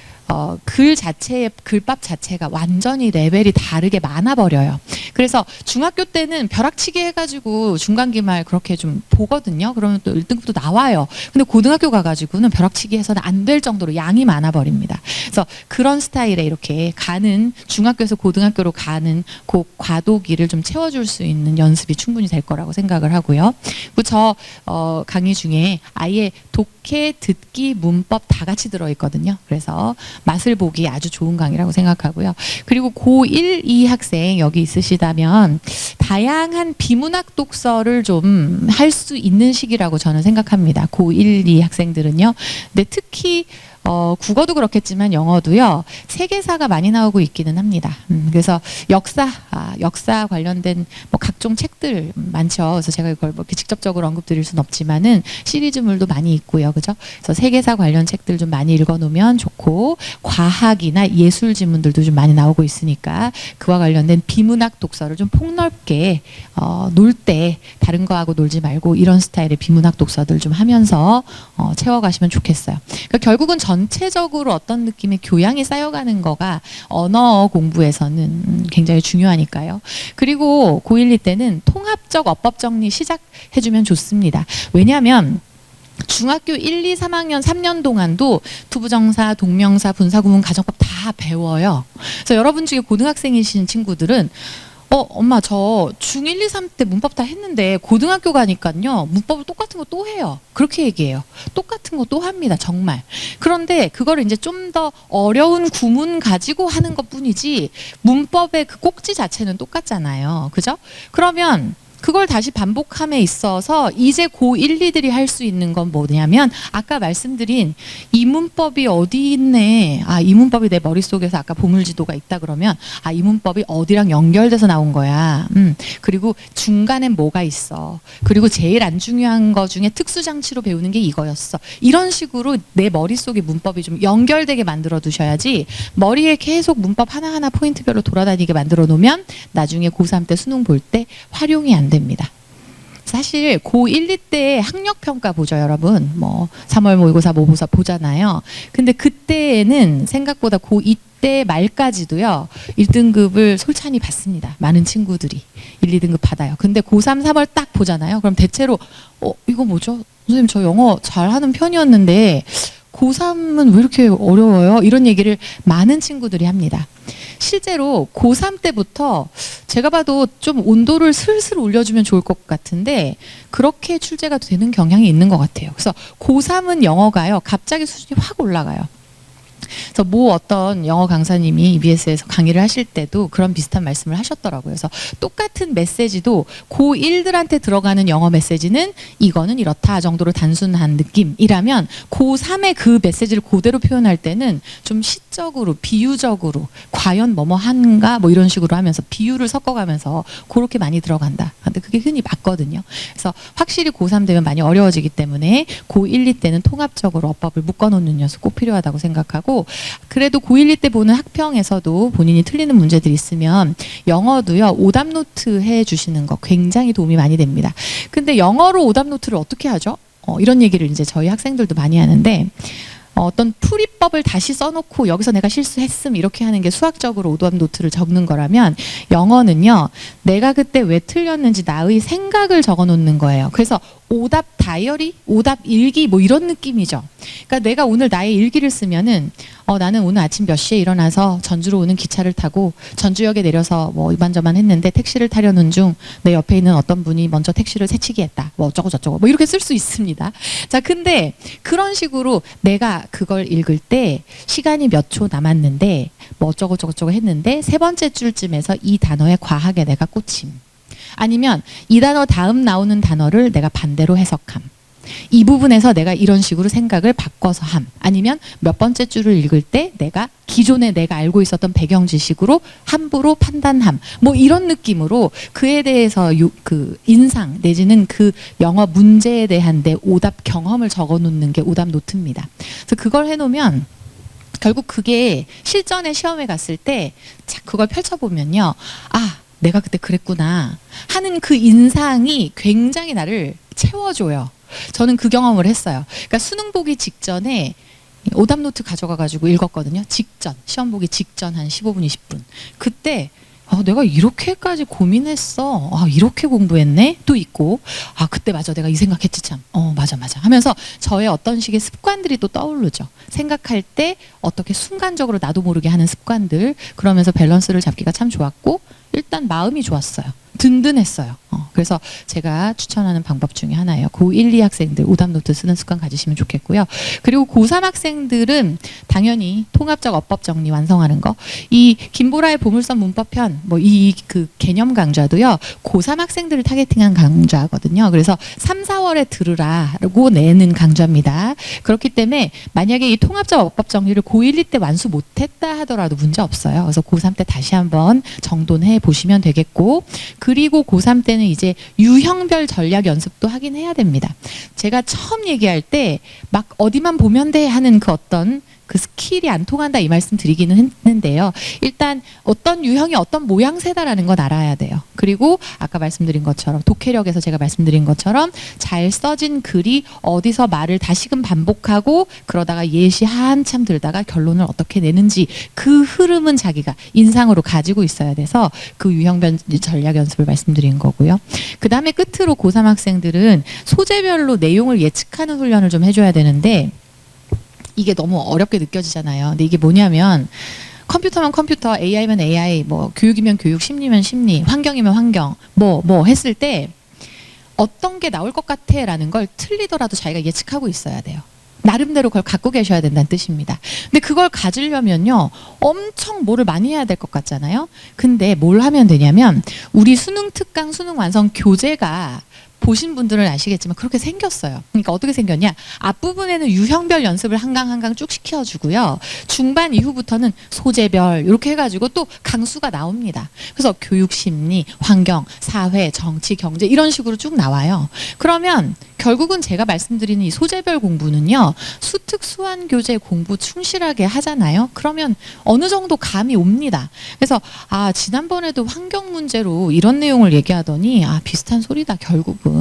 글 자체의 글밥 자체가 완전히 레벨이 다르게 많아 버려요. 그래서 중학교 때는 벼락치기 해가지고 중간기말 그렇게 좀 보거든요. 그러면 또 1등급도 나와요. 근데 고등학교 가가지고는 벼락치기 해서는 안 될 정도로 양이 많아 버립니다. 그래서 그런 스타일에 이렇게 가는 중학교에서 고등학교로 가는 그 과도기를 좀 채워줄 수 있는 연습이 충분히 될 거라고 생각을 하고요. 그리고 저 강의 중에 아예 독해, 듣기, 문법 다 같이 들어있거든요. 그래서 맛을 보기 아주 좋은 강의라고 생각하고요. 그리고 고1, 2 학생 여기 있으시다면 다양한 비문학 독서를 좀 할 수 있는 시기라고 저는 생각합니다. 고1, 2 학생들은요. 근데 특히 국어도 그렇겠지만 영어도요. 세계사가 많이 나오고 있기는 합니다. 그래서 역사 관련된 뭐 각종 책들 많죠. 그래서 제가 이걸 뭐 이렇게 직접적으로 언급드릴 수는 없지만은 시리즈물도 많이 있고요. 그죠? 그래서 세계사 관련 책들 좀 많이 읽어놓으면 좋고 과학이나 예술 지문들도 좀 많이 나오고 있으니까 그와 관련된 비문학 독서를 좀 폭넓게 놀 때 다른 거하고 놀지 말고 이런 스타일의 비문학 독서들 좀 하면서 채워가시면 좋겠어요. 그러니까 결국은 전체적으로 어떤 느낌의 교양이 쌓여가는 거가 언어 공부에서는 굉장히 중요하니까요. 그리고 고1, 2 때는 통합적 어법 정리 시작해주면 좋습니다. 왜냐하면 중학교 1, 2, 3학년 3년 동안도 투부정사, 동명사, 분사구문, 가정법 다 배워요. 그래서 여러분 중에 고등학생이신 친구들은 엄마 저 중1, 2, 3 때 문법 다 했는데 고등학교 가니까요 문법을 똑같은 거 또 해요. 그렇게 얘기해요. 똑같은 거 또 합니다. 정말. 그런데 그거를 이제 좀 더 어려운 구문 가지고 하는 것 뿐이지 문법의 그 꼭지 자체는 똑같잖아요. 그죠? 그러면 그걸 다시 반복함에 있어서 이제 고1, 2들이 할 수 있는 건 뭐냐면 아까 말씀드린 이 문법이 어디 있네. 이 문법이 내 머릿속에서 아까 보물지도가 있다 그러면 이 문법이 어디랑 연결돼서 나온 거야. 그리고 중간엔 뭐가 있어. 그리고 제일 안 중요한 거 중에 특수장치로 배우는 게 이거였어. 이런 식으로 내 머릿속에 문법이 좀 연결되게 만들어 두셔야지 머리에 계속 문법 하나하나 포인트별로 돌아다니게 만들어 놓으면 나중에 고3 때 수능 볼 때 활용이 안 됩니다. 사실 고1, 2 때 학력평가 보죠, 여러분. 뭐 3월 모의고사, 모의고사 보잖아요. 근데 그때는 생각보다 고2 때 말까지도요. 1등급을 솔찬히 받습니다. 많은 친구들이 1, 2등급 받아요. 근데 고3, 3월 딱 보잖아요. 그럼 대체로 이거 뭐죠? 선생님 저 영어 잘하는 편이었는데 고3은 왜 이렇게 어려워요? 이런 얘기를 많은 친구들이 합니다. 실제로 고3 때부터 제가 봐도 좀 온도를 슬슬 올려주면 좋을 것 같은데 그렇게 출제가 되는 경향이 있는 것 같아요. 그래서 고3은 영어가요. 갑자기 수준이 확 올라가요. 그래서 어떤 영어 강사님이 EBS에서 강의를 하실 때도 그런 비슷한 말씀을 하셨더라고요. 그래서 똑같은 메시지도 고1들한테 들어가는 영어 메시지는 이거는 이렇다 정도로 단순한 느낌이라면 고3의 그 메시지를 그대로 표현할 때는 좀 시적으로 비유적으로 과연 뭐뭐 한가 뭐 이런 식으로 하면서 비유를 섞어가면서 그렇게 많이 들어간다. 근데 그게 흔히 맞거든요. 그래서 확실히 고3 되면 많이 어려워지기 때문에 고1, 2 때는 통합적으로 어법을 묶어놓는 연습 꼭 필요하다고 생각하고 그래도 고1, 2 때 보는 학평에서도 본인이 틀리는 문제들이 있으면 영어도요. 오답 노트 해주시는 거 굉장히 도움이 많이 됩니다. 근데 영어로 오답 노트를 어떻게 하죠? 이런 얘기를 이제 저희 학생들도 많이 하는데 어떤 풀이법을 다시 써놓고 여기서 내가 실수했음 이렇게 하는 게 수학적으로 오답 노트를 적는 거라면 영어는요. 내가 그때 왜 틀렸는지 나의 생각을 적어놓는 거예요. 그래서 오답 다이어리, 오답 일기 뭐 이런 느낌이죠. 그러니까 내가 오늘 나의 일기를 쓰면은 나는 오늘 아침 몇 시에 일어나서 전주로 오는 기차를 타고 전주역에 내려서 뭐 이만저만 했는데 택시를 타려는 중 내 옆에 있는 어떤 분이 먼저 택시를 새치기 했다. 뭐 어쩌고 저쩌고 뭐 이렇게 쓸 수 있습니다. 자, 근데 그런 식으로 내가 그걸 읽을 때 시간이 몇 초 남았는데 뭐 어쩌고 저쩌고 했는데 세 번째 줄쯤에서 이 단어의 과학에 내가 꽂힘. 아니면 이 단어 다음 나오는 단어를 내가 반대로 해석함. 이 부분에서 내가 이런 식으로 생각을 바꿔서 함. 아니면 몇 번째 줄을 읽을 때 내가 기존에 내가 알고 있었던 배경 지식으로 함부로 판단함. 뭐 이런 느낌으로 그에 대해서 그 인상 내지는 그 영어 문제에 대한 내 오답 경험을 적어 놓는 게 오답 노트입니다. 그래서 그걸 해놓으면 결국 그게 실전에 시험에 갔을 때 그걸 펼쳐보면요. 내가 그때 그랬구나 하는 그 인상이 굉장히 나를 채워줘요. 저는 그 경험을 했어요. 그러니까 수능 보기 직전에 오답 노트 가져가가지고 읽었거든요. 시험 보기 직전 한 15분, 20분. 그때 내가 이렇게까지 고민했어. 이렇게 공부했네? 또 있고, 그때 맞아. 내가 이 생각했지 참. 맞아. 하면서 저의 어떤 식의 습관들이 또 떠오르죠. 생각할 때 어떻게 순간적으로 나도 모르게 하는 습관들. 그러면서 밸런스를 잡기가 참 좋았고, 일단 마음이 좋았어요. 든든했어요. 그래서 제가 추천하는 방법 중에 하나예요. 고1, 2 학생들 오답노트 쓰는 습관 가지시면 좋겠고요. 그리고 고3 학생들은 당연히 통합적 어법 정리 완성하는 거. 이 김보라의 보물선 문법편 이 그 개념 강좌도요. 고3 학생들을 타겟팅한 강좌거든요. 그래서 3, 4월에 들으라고 내는 강좌입니다. 그렇기 때문에 만약에 이 통합적 어법 정리를 고1, 2 때 완수 못했다 하더라도 문제 없어요. 그래서 고3 때 다시 한번 정돈해 보시면 되겠고, 그리고 고3 때는 이제 유형별 전략 연습도 하긴 해야 됩니다. 제가 처음 얘기할 때 막 어디만 보면 돼 하는 그 어떤 그 스킬이 안 통한다 이 말씀 드리기는 했는데요. 일단 어떤 유형이 어떤 모양새다라는 건 알아야 돼요. 그리고 아까 말씀드린 것처럼 독해력에서 제가 말씀드린 것처럼 잘 써진 글이 어디서 말을 다시금 반복하고 그러다가 예시 한참 들다가 결론을 어떻게 내는지 그 흐름은 자기가 인상으로 가지고 있어야 돼서 그 유형별 전략 연습을 말씀드린 거고요. 그 다음에 끝으로 고3 학생들은 소재별로 내용을 예측하는 훈련을 좀 해줘야 되는데 이게 너무 어렵게 느껴지잖아요. 근데 이게 뭐냐면 컴퓨터면 컴퓨터, AI면 AI, 교육이면 교육, 심리면 심리, 환경이면 환경, 했을 때 어떤 게 나올 것 같아라는 걸 틀리더라도 자기가 예측하고 있어야 돼요. 나름대로 그걸 갖고 계셔야 된다는 뜻입니다. 근데 그걸 가지려면요, 엄청 뭐를 많이 해야 될 것 같잖아요. 근데 뭘 하면 되냐면 우리 수능 특강, 수능 완성 교재가 보신 분들은 아시겠지만 그렇게 생겼어요. 그러니까 어떻게 생겼냐? 앞부분에는 유형별 연습을 한강 쭉 시켜주고요. 중반 이후부터는 소재별 이렇게 해가지고 또 강수가 나옵니다. 그래서 교육, 심리, 환경, 사회, 정치, 경제 이런 식으로 쭉 나와요. 그러면 결국은 제가 말씀드리는 이 소재별 공부는요. 수특 수완 교재 공부 충실하게 하잖아요. 그러면 어느 정도 감이 옵니다. 그래서 지난번에도 환경 문제로 이런 내용을 얘기하더니 비슷한 소리다 결국은.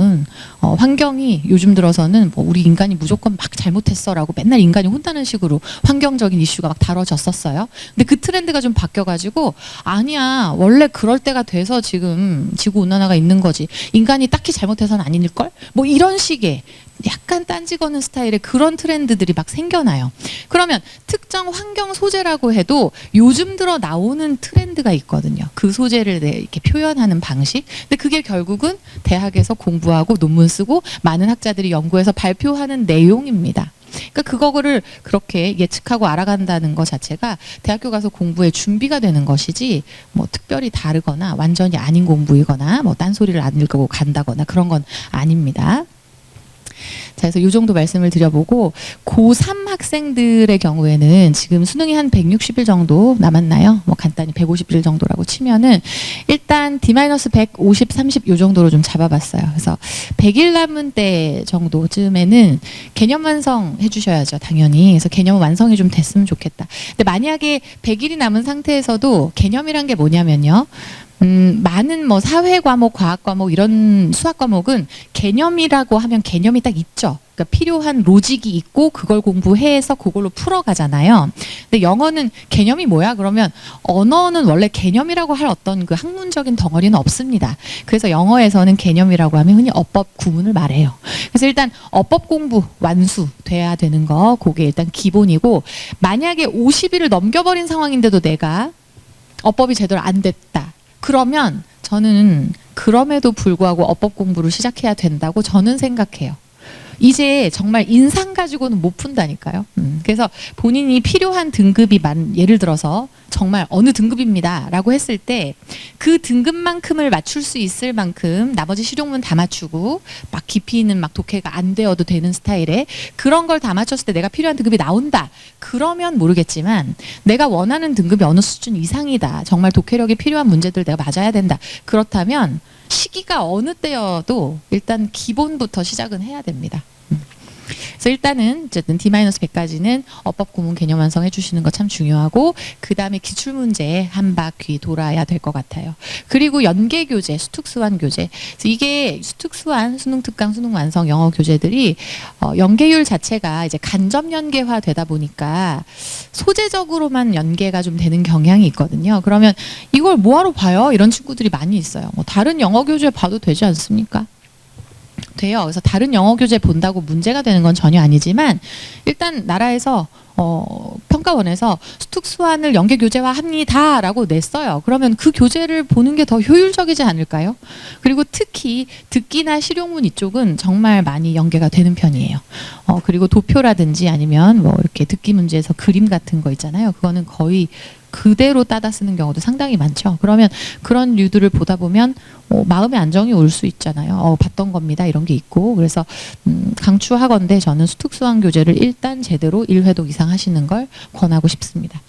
환경이 요즘 들어서는 우리 인간이 무조건 막 잘못했어라고 맨날 인간이 혼나는 식으로 환경적인 이슈가 막 다뤄졌었어요. 근데 그 트렌드가 좀 바뀌어가지고 아니야 원래 그럴 때가 돼서 지금 지구온난화가 있는 거지 인간이 딱히 잘못해서는 아닐걸? 이런 식의 약간 딴지 거는 스타일의 그런 트렌드들이 막 생겨나요. 그러면 특정 환경 소재라고 해도 요즘 들어 나오는 트렌드가 있거든요. 그 소재를 이렇게 표현하는 방식. 근데 그게 결국은 대학에서 공부하고 논문 쓰고 많은 학자들이 연구해서 발표하는 내용입니다. 그러니까 그거를 그렇게 예측하고 알아간다는 것 자체가 대학교 가서 공부에 준비가 되는 것이지 특별히 다르거나 완전히 아닌 공부이거나 딴소리를 안 읽고 간다거나 그런 건 아닙니다. 자, 그래서 이 정도 말씀을 드려보고 고3 학생들의 경우에는 지금 수능이 한 160일 정도 남았나요? 간단히 150일 정도라고 치면은 일단 D-150, 30 요 정도로 좀 잡아봤어요. 그래서 100일 남은 때 정도쯤에는 개념 완성해 주셔야죠, 당연히. 그래서 개념 완성이 좀 됐으면 좋겠다. 근데 만약에 100일이 남은 상태에서도 개념이란 게 뭐냐면요. 많은 사회 과목, 과학 과목 이런 수학 과목은 개념이라고 하면 개념이 딱 있죠. 그러니까 필요한 로직이 있고 그걸 공부해서 그걸로 풀어가잖아요. 근데 영어는 개념이 뭐야? 그러면 언어는 원래 개념이라고 할 어떤 그 학문적인 덩어리는 없습니다. 그래서 영어에서는 개념이라고 하면 흔히 어법 구문을 말해요. 그래서 일단 어법 공부 완수 돼야 되는 거 그게 일단 기본이고 만약에 50일을 넘겨버린 상황인데도 내가 어법이 제대로 안 됐다. 그러면 저는 그럼에도 불구하고 어법 공부를 시작해야 된다고 저는 생각해요. 이제 정말 인상 가지고는 못 푼다니까요. 그래서 본인이 필요한 등급이 예를 들어서 정말 어느 등급입니다 라고 했을 때 그 등급만큼을 맞출 수 있을 만큼 나머지 실용문 다 맞추고 막 깊이 있는 막 독해가 안 되어도 되는 스타일에 그런 걸 다 맞췄을 때 내가 필요한 등급이 나온다. 그러면 모르겠지만 내가 원하는 등급이 어느 수준 이상이다. 정말 독해력이 필요한 문제들 내가 맞아야 된다. 그렇다면 시기가 어느 때여도 일단 기본부터 시작은 해야 됩니다. 그래서 일단은 어쨌든 D-100까지는 어법 구문 개념 완성해 주시는 거 참 중요하고 그 다음에 기출 문제 한 바퀴 돌아야 될 것 같아요. 그리고 연계 교재, 수특수완 교재. 그래서 이게 수특수완, 수능 특강, 수능 완성 영어 교재들이 연계율 자체가 이제 간접 연계화 되다 보니까 소재적으로만 연계가 좀 되는 경향이 있거든요. 그러면 이걸 뭐하러 봐요? 이런 친구들이 많이 있어요. 뭐 다른 영어 교재 봐도 되지 않습니까? 돼요. 그래서 다른 영어 교재 본다고 문제가 되는 건 전혀 아니지만 일단 나라에서 평가원에서 수특수완을 연계 교재화합니다라고 냈어요. 그러면 그 교재를 보는 게 더 효율적이지 않을까요? 그리고 특히 듣기나 실용문 이쪽은 정말 많이 연계가 되는 편이에요. 그리고 도표라든지 아니면 뭐 이렇게 듣기 문제에서 그림 같은 거 있잖아요. 그거는 거의 그대로 따다 쓰는 경우도 상당히 많죠. 그러면 그런 류들을 보다 보면 마음의 안정이 올 수 있잖아요. 봤던 겁니다. 이런 게 있고. 그래서 강추하건대 저는 수특수완 교재를 일단 제대로 1회독 이상 하시는 걸 권하고 싶습니다.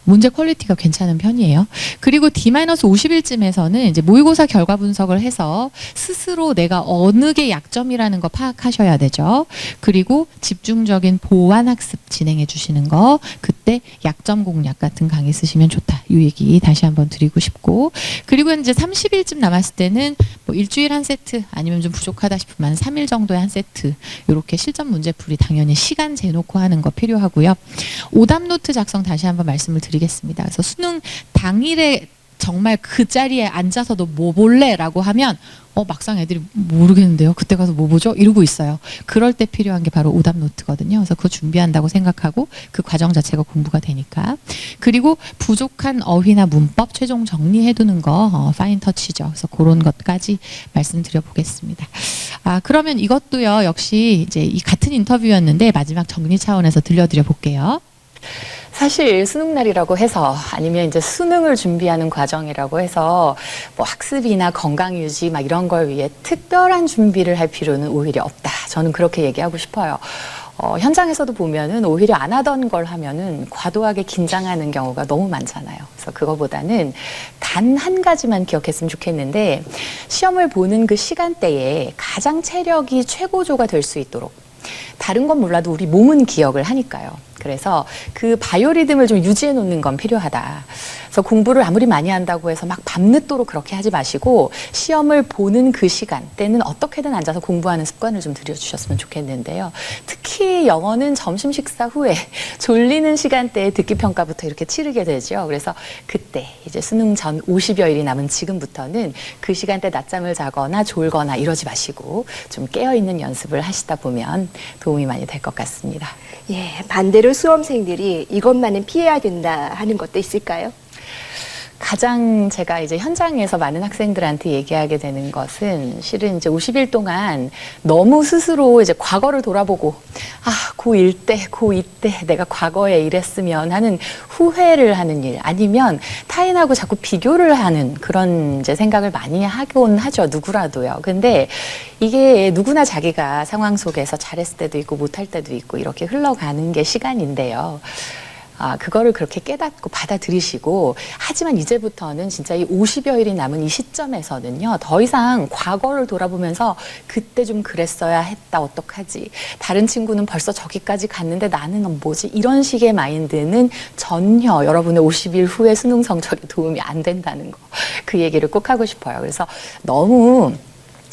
문제 퀄리티가 괜찮은 편이에요. 그리고 D-50일쯤에서는 이제 모의고사 결과 분석을 해서 스스로 내가 어느 게 약점이라는 거 파악하셔야 되죠. 그리고 집중적인 보완 학습 진행해 주시는 거, 그때 약점 공략 같은 강의 쓰시면 좋다. 이 얘기 다시 한번 드리고 싶고, 그리고 이제 30일쯤 남았을 때는 뭐 일주일 한 세트 아니면 좀 부족하다 싶으면 3일 정도의 한 세트, 이렇게 실전 문제풀이 당연히 시간 재놓고 하는 거 필요하고요. 오답 노트 작성 다시 한번 말씀을 드리겠습니다. 그래서 수능 당일에 정말 그 자리에 앉아서 너 뭐 볼래? 라고 하면 막상 애들이 모르겠는데요. 그때 가서 뭐 보죠? 이러고 있어요. 그럴 때 필요한 게 바로 오답 노트거든요. 그래서 그거 준비한다고 생각하고 그 과정 자체가 공부가 되니까. 그리고 부족한 어휘나 문법 최종 정리해두는 거 파인 터치죠. 그래서 그런 것까지 말씀드려 보겠습니다. 그러면 이것도요. 역시 이제 이 같은 인터뷰였는데 마지막 정리 차원에서 들려드려 볼게요. 사실 수능날이라고 해서 아니면 이제 수능을 준비하는 과정이라고 해서 뭐 학습이나 건강 유지 막 이런 걸 위해 특별한 준비를 할 필요는 오히려 없다. 저는 그렇게 얘기하고 싶어요. 현장에서도 보면은 오히려 안 하던 걸 하면은 과도하게 긴장하는 경우가 너무 많잖아요. 그래서 그거보다는 단 한 가지만 기억했으면 좋겠는데 시험을 보는 그 시간대에 가장 체력이 최고조가 될 수 있도록 다른 건 몰라도 우리 몸은 기억을 하니까요. 그래서 그 바이오리듬을 좀 유지해 놓는 건 필요하다. 그래서 공부를 아무리 많이 한다고 해서 막 밤늦도록 그렇게 하지 마시고 시험을 보는 그 시간 때는 어떻게든 앉아서 공부하는 습관을 좀 들여주셨으면 좋겠는데요. 특히 영어는 점심 식사 후에 졸리는 시간대에 듣기 평가부터 이렇게 치르게 되죠. 그래서 그때 이제 수능 전 50여일이 남은 지금부터는 그 시간대 낮잠을 자거나 졸거나 이러지 마시고 좀 깨어있는 연습을 하시다 보면 도움이 많이 될 것 같습니다. 예, 반대로 수험생들이 이것만은 피해야 된다 하는 것도 있을까요? 가장 제가 이제 현장에서 많은 학생들한테 얘기하게 되는 것은 실은 이제 50일 동안 너무 스스로 이제 과거를 돌아보고 고1 때, 고2 때 내가 과거에 이랬으면 하는 후회를 하는 일 아니면 타인하고 자꾸 비교를 하는 그런 이제 생각을 많이 하곤 하죠. 누구라도요. 근데 이게 누구나 자기가 상황 속에서 잘했을 때도 있고 못할 때도 있고 이렇게 흘러가는 게 시간인데요. 그거를 그렇게 깨닫고 받아들이시고 하지만 이제부터는 진짜 이 50여일이 남은 이 시점에서는요. 더 이상 과거를 돌아보면서 그때 좀 그랬어야 했다 어떡하지. 다른 친구는 벌써 저기까지 갔는데 나는 뭐지. 이런 식의 마인드는 전혀 여러분의 50일 후에 수능 성적에 도움이 안 된다는 거. 그 얘기를 꼭 하고 싶어요. 그래서 너무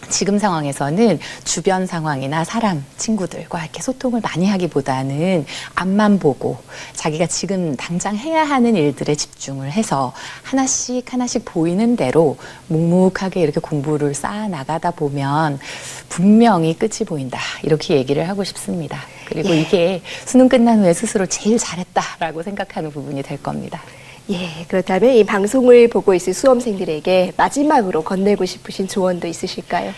지금 상황에서는 주변 상황이나 사람, 친구들과 이렇게 소통을 많이 하기보다는 앞만 보고 자기가 지금 당장 해야 하는 일들에 집중을 해서 하나씩 하나씩 보이는 대로 묵묵하게 이렇게 공부를 쌓아 나가다 보면 분명히 끝이 보인다. 이렇게 얘기를 하고 싶습니다. 그리고 이게 수능 끝난 후에 스스로 제일 잘했다라고 생각하는 부분이 될 겁니다. 예, 그렇다면 이 방송을 보고 있을 수험생들에게 마지막으로 건네고 싶으신 조언도 있으실까요?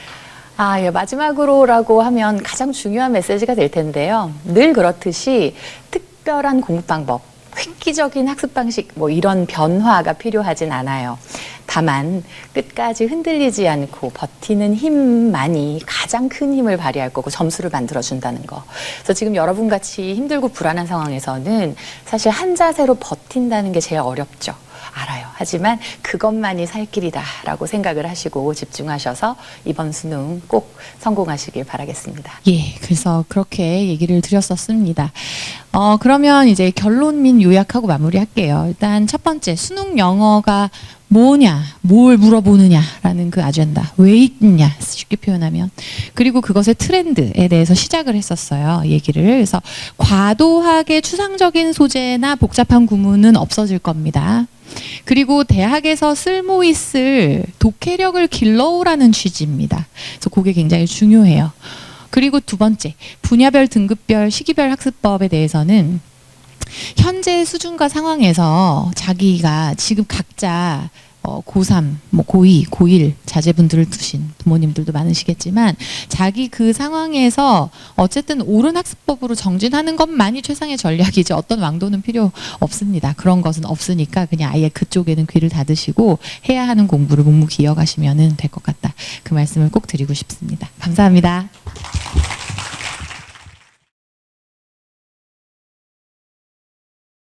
예, 마지막으로라고 하면 가장 중요한 메시지가 될 텐데요. 늘 그렇듯이 특별한 공부 방법, 획기적인 학습 방식 뭐 이런 변화가 필요하진 않아요. 다만 끝까지 흔들리지 않고 버티는 힘만이 가장 큰 힘을 발휘할 거고 점수를 만들어준다는 거. 그래서 지금 여러분같이 힘들고 불안한 상황에서는 사실 한 자세로 버틴다는 게 제일 어렵죠. 알아요. 하지만 그것만이 살 길이다라고 생각을 하시고 집중하셔서 이번 수능 꼭 성공하시길 바라겠습니다. 예, 그래서 그렇게 얘기를 드렸었습니다. 그러면 이제 결론 및 요약하고 마무리할게요. 일단 첫 번째, 수능 영어가 뭐냐, 뭘 물어보느냐라는 그 아젠다, 왜 있냐, 쉽게 표현하면. 그리고 그것의 트렌드에 대해서 시작을 했었어요, 얘기를. 그래서 과도하게 추상적인 소재나 복잡한 구문은 없어질 겁니다. 그리고 대학에서 쓸모 있을 독해력을 길러오라는 취지입니다. 그래서 그게 굉장히 중요해요. 그리고 두 번째, 분야별, 등급별, 시기별 학습법에 대해서는 현재 수준과 상황에서 자기가 지금 각자 고3, 뭐 고2, 고1 자제분들을 두신 부모님들도 많으시겠지만 자기 그 상황에서 어쨌든 옳은 학습법으로 정진하는 것만이 최상의 전략이지 어떤 왕도는 필요 없습니다. 그런 것은 없으니까 그냥 아예 그쪽에는 귀를 닫으시고 해야 하는 공부를 묵묵히 이어가시면 될 것 같다. 그 말씀을 꼭 드리고 싶습니다. 감사합니다.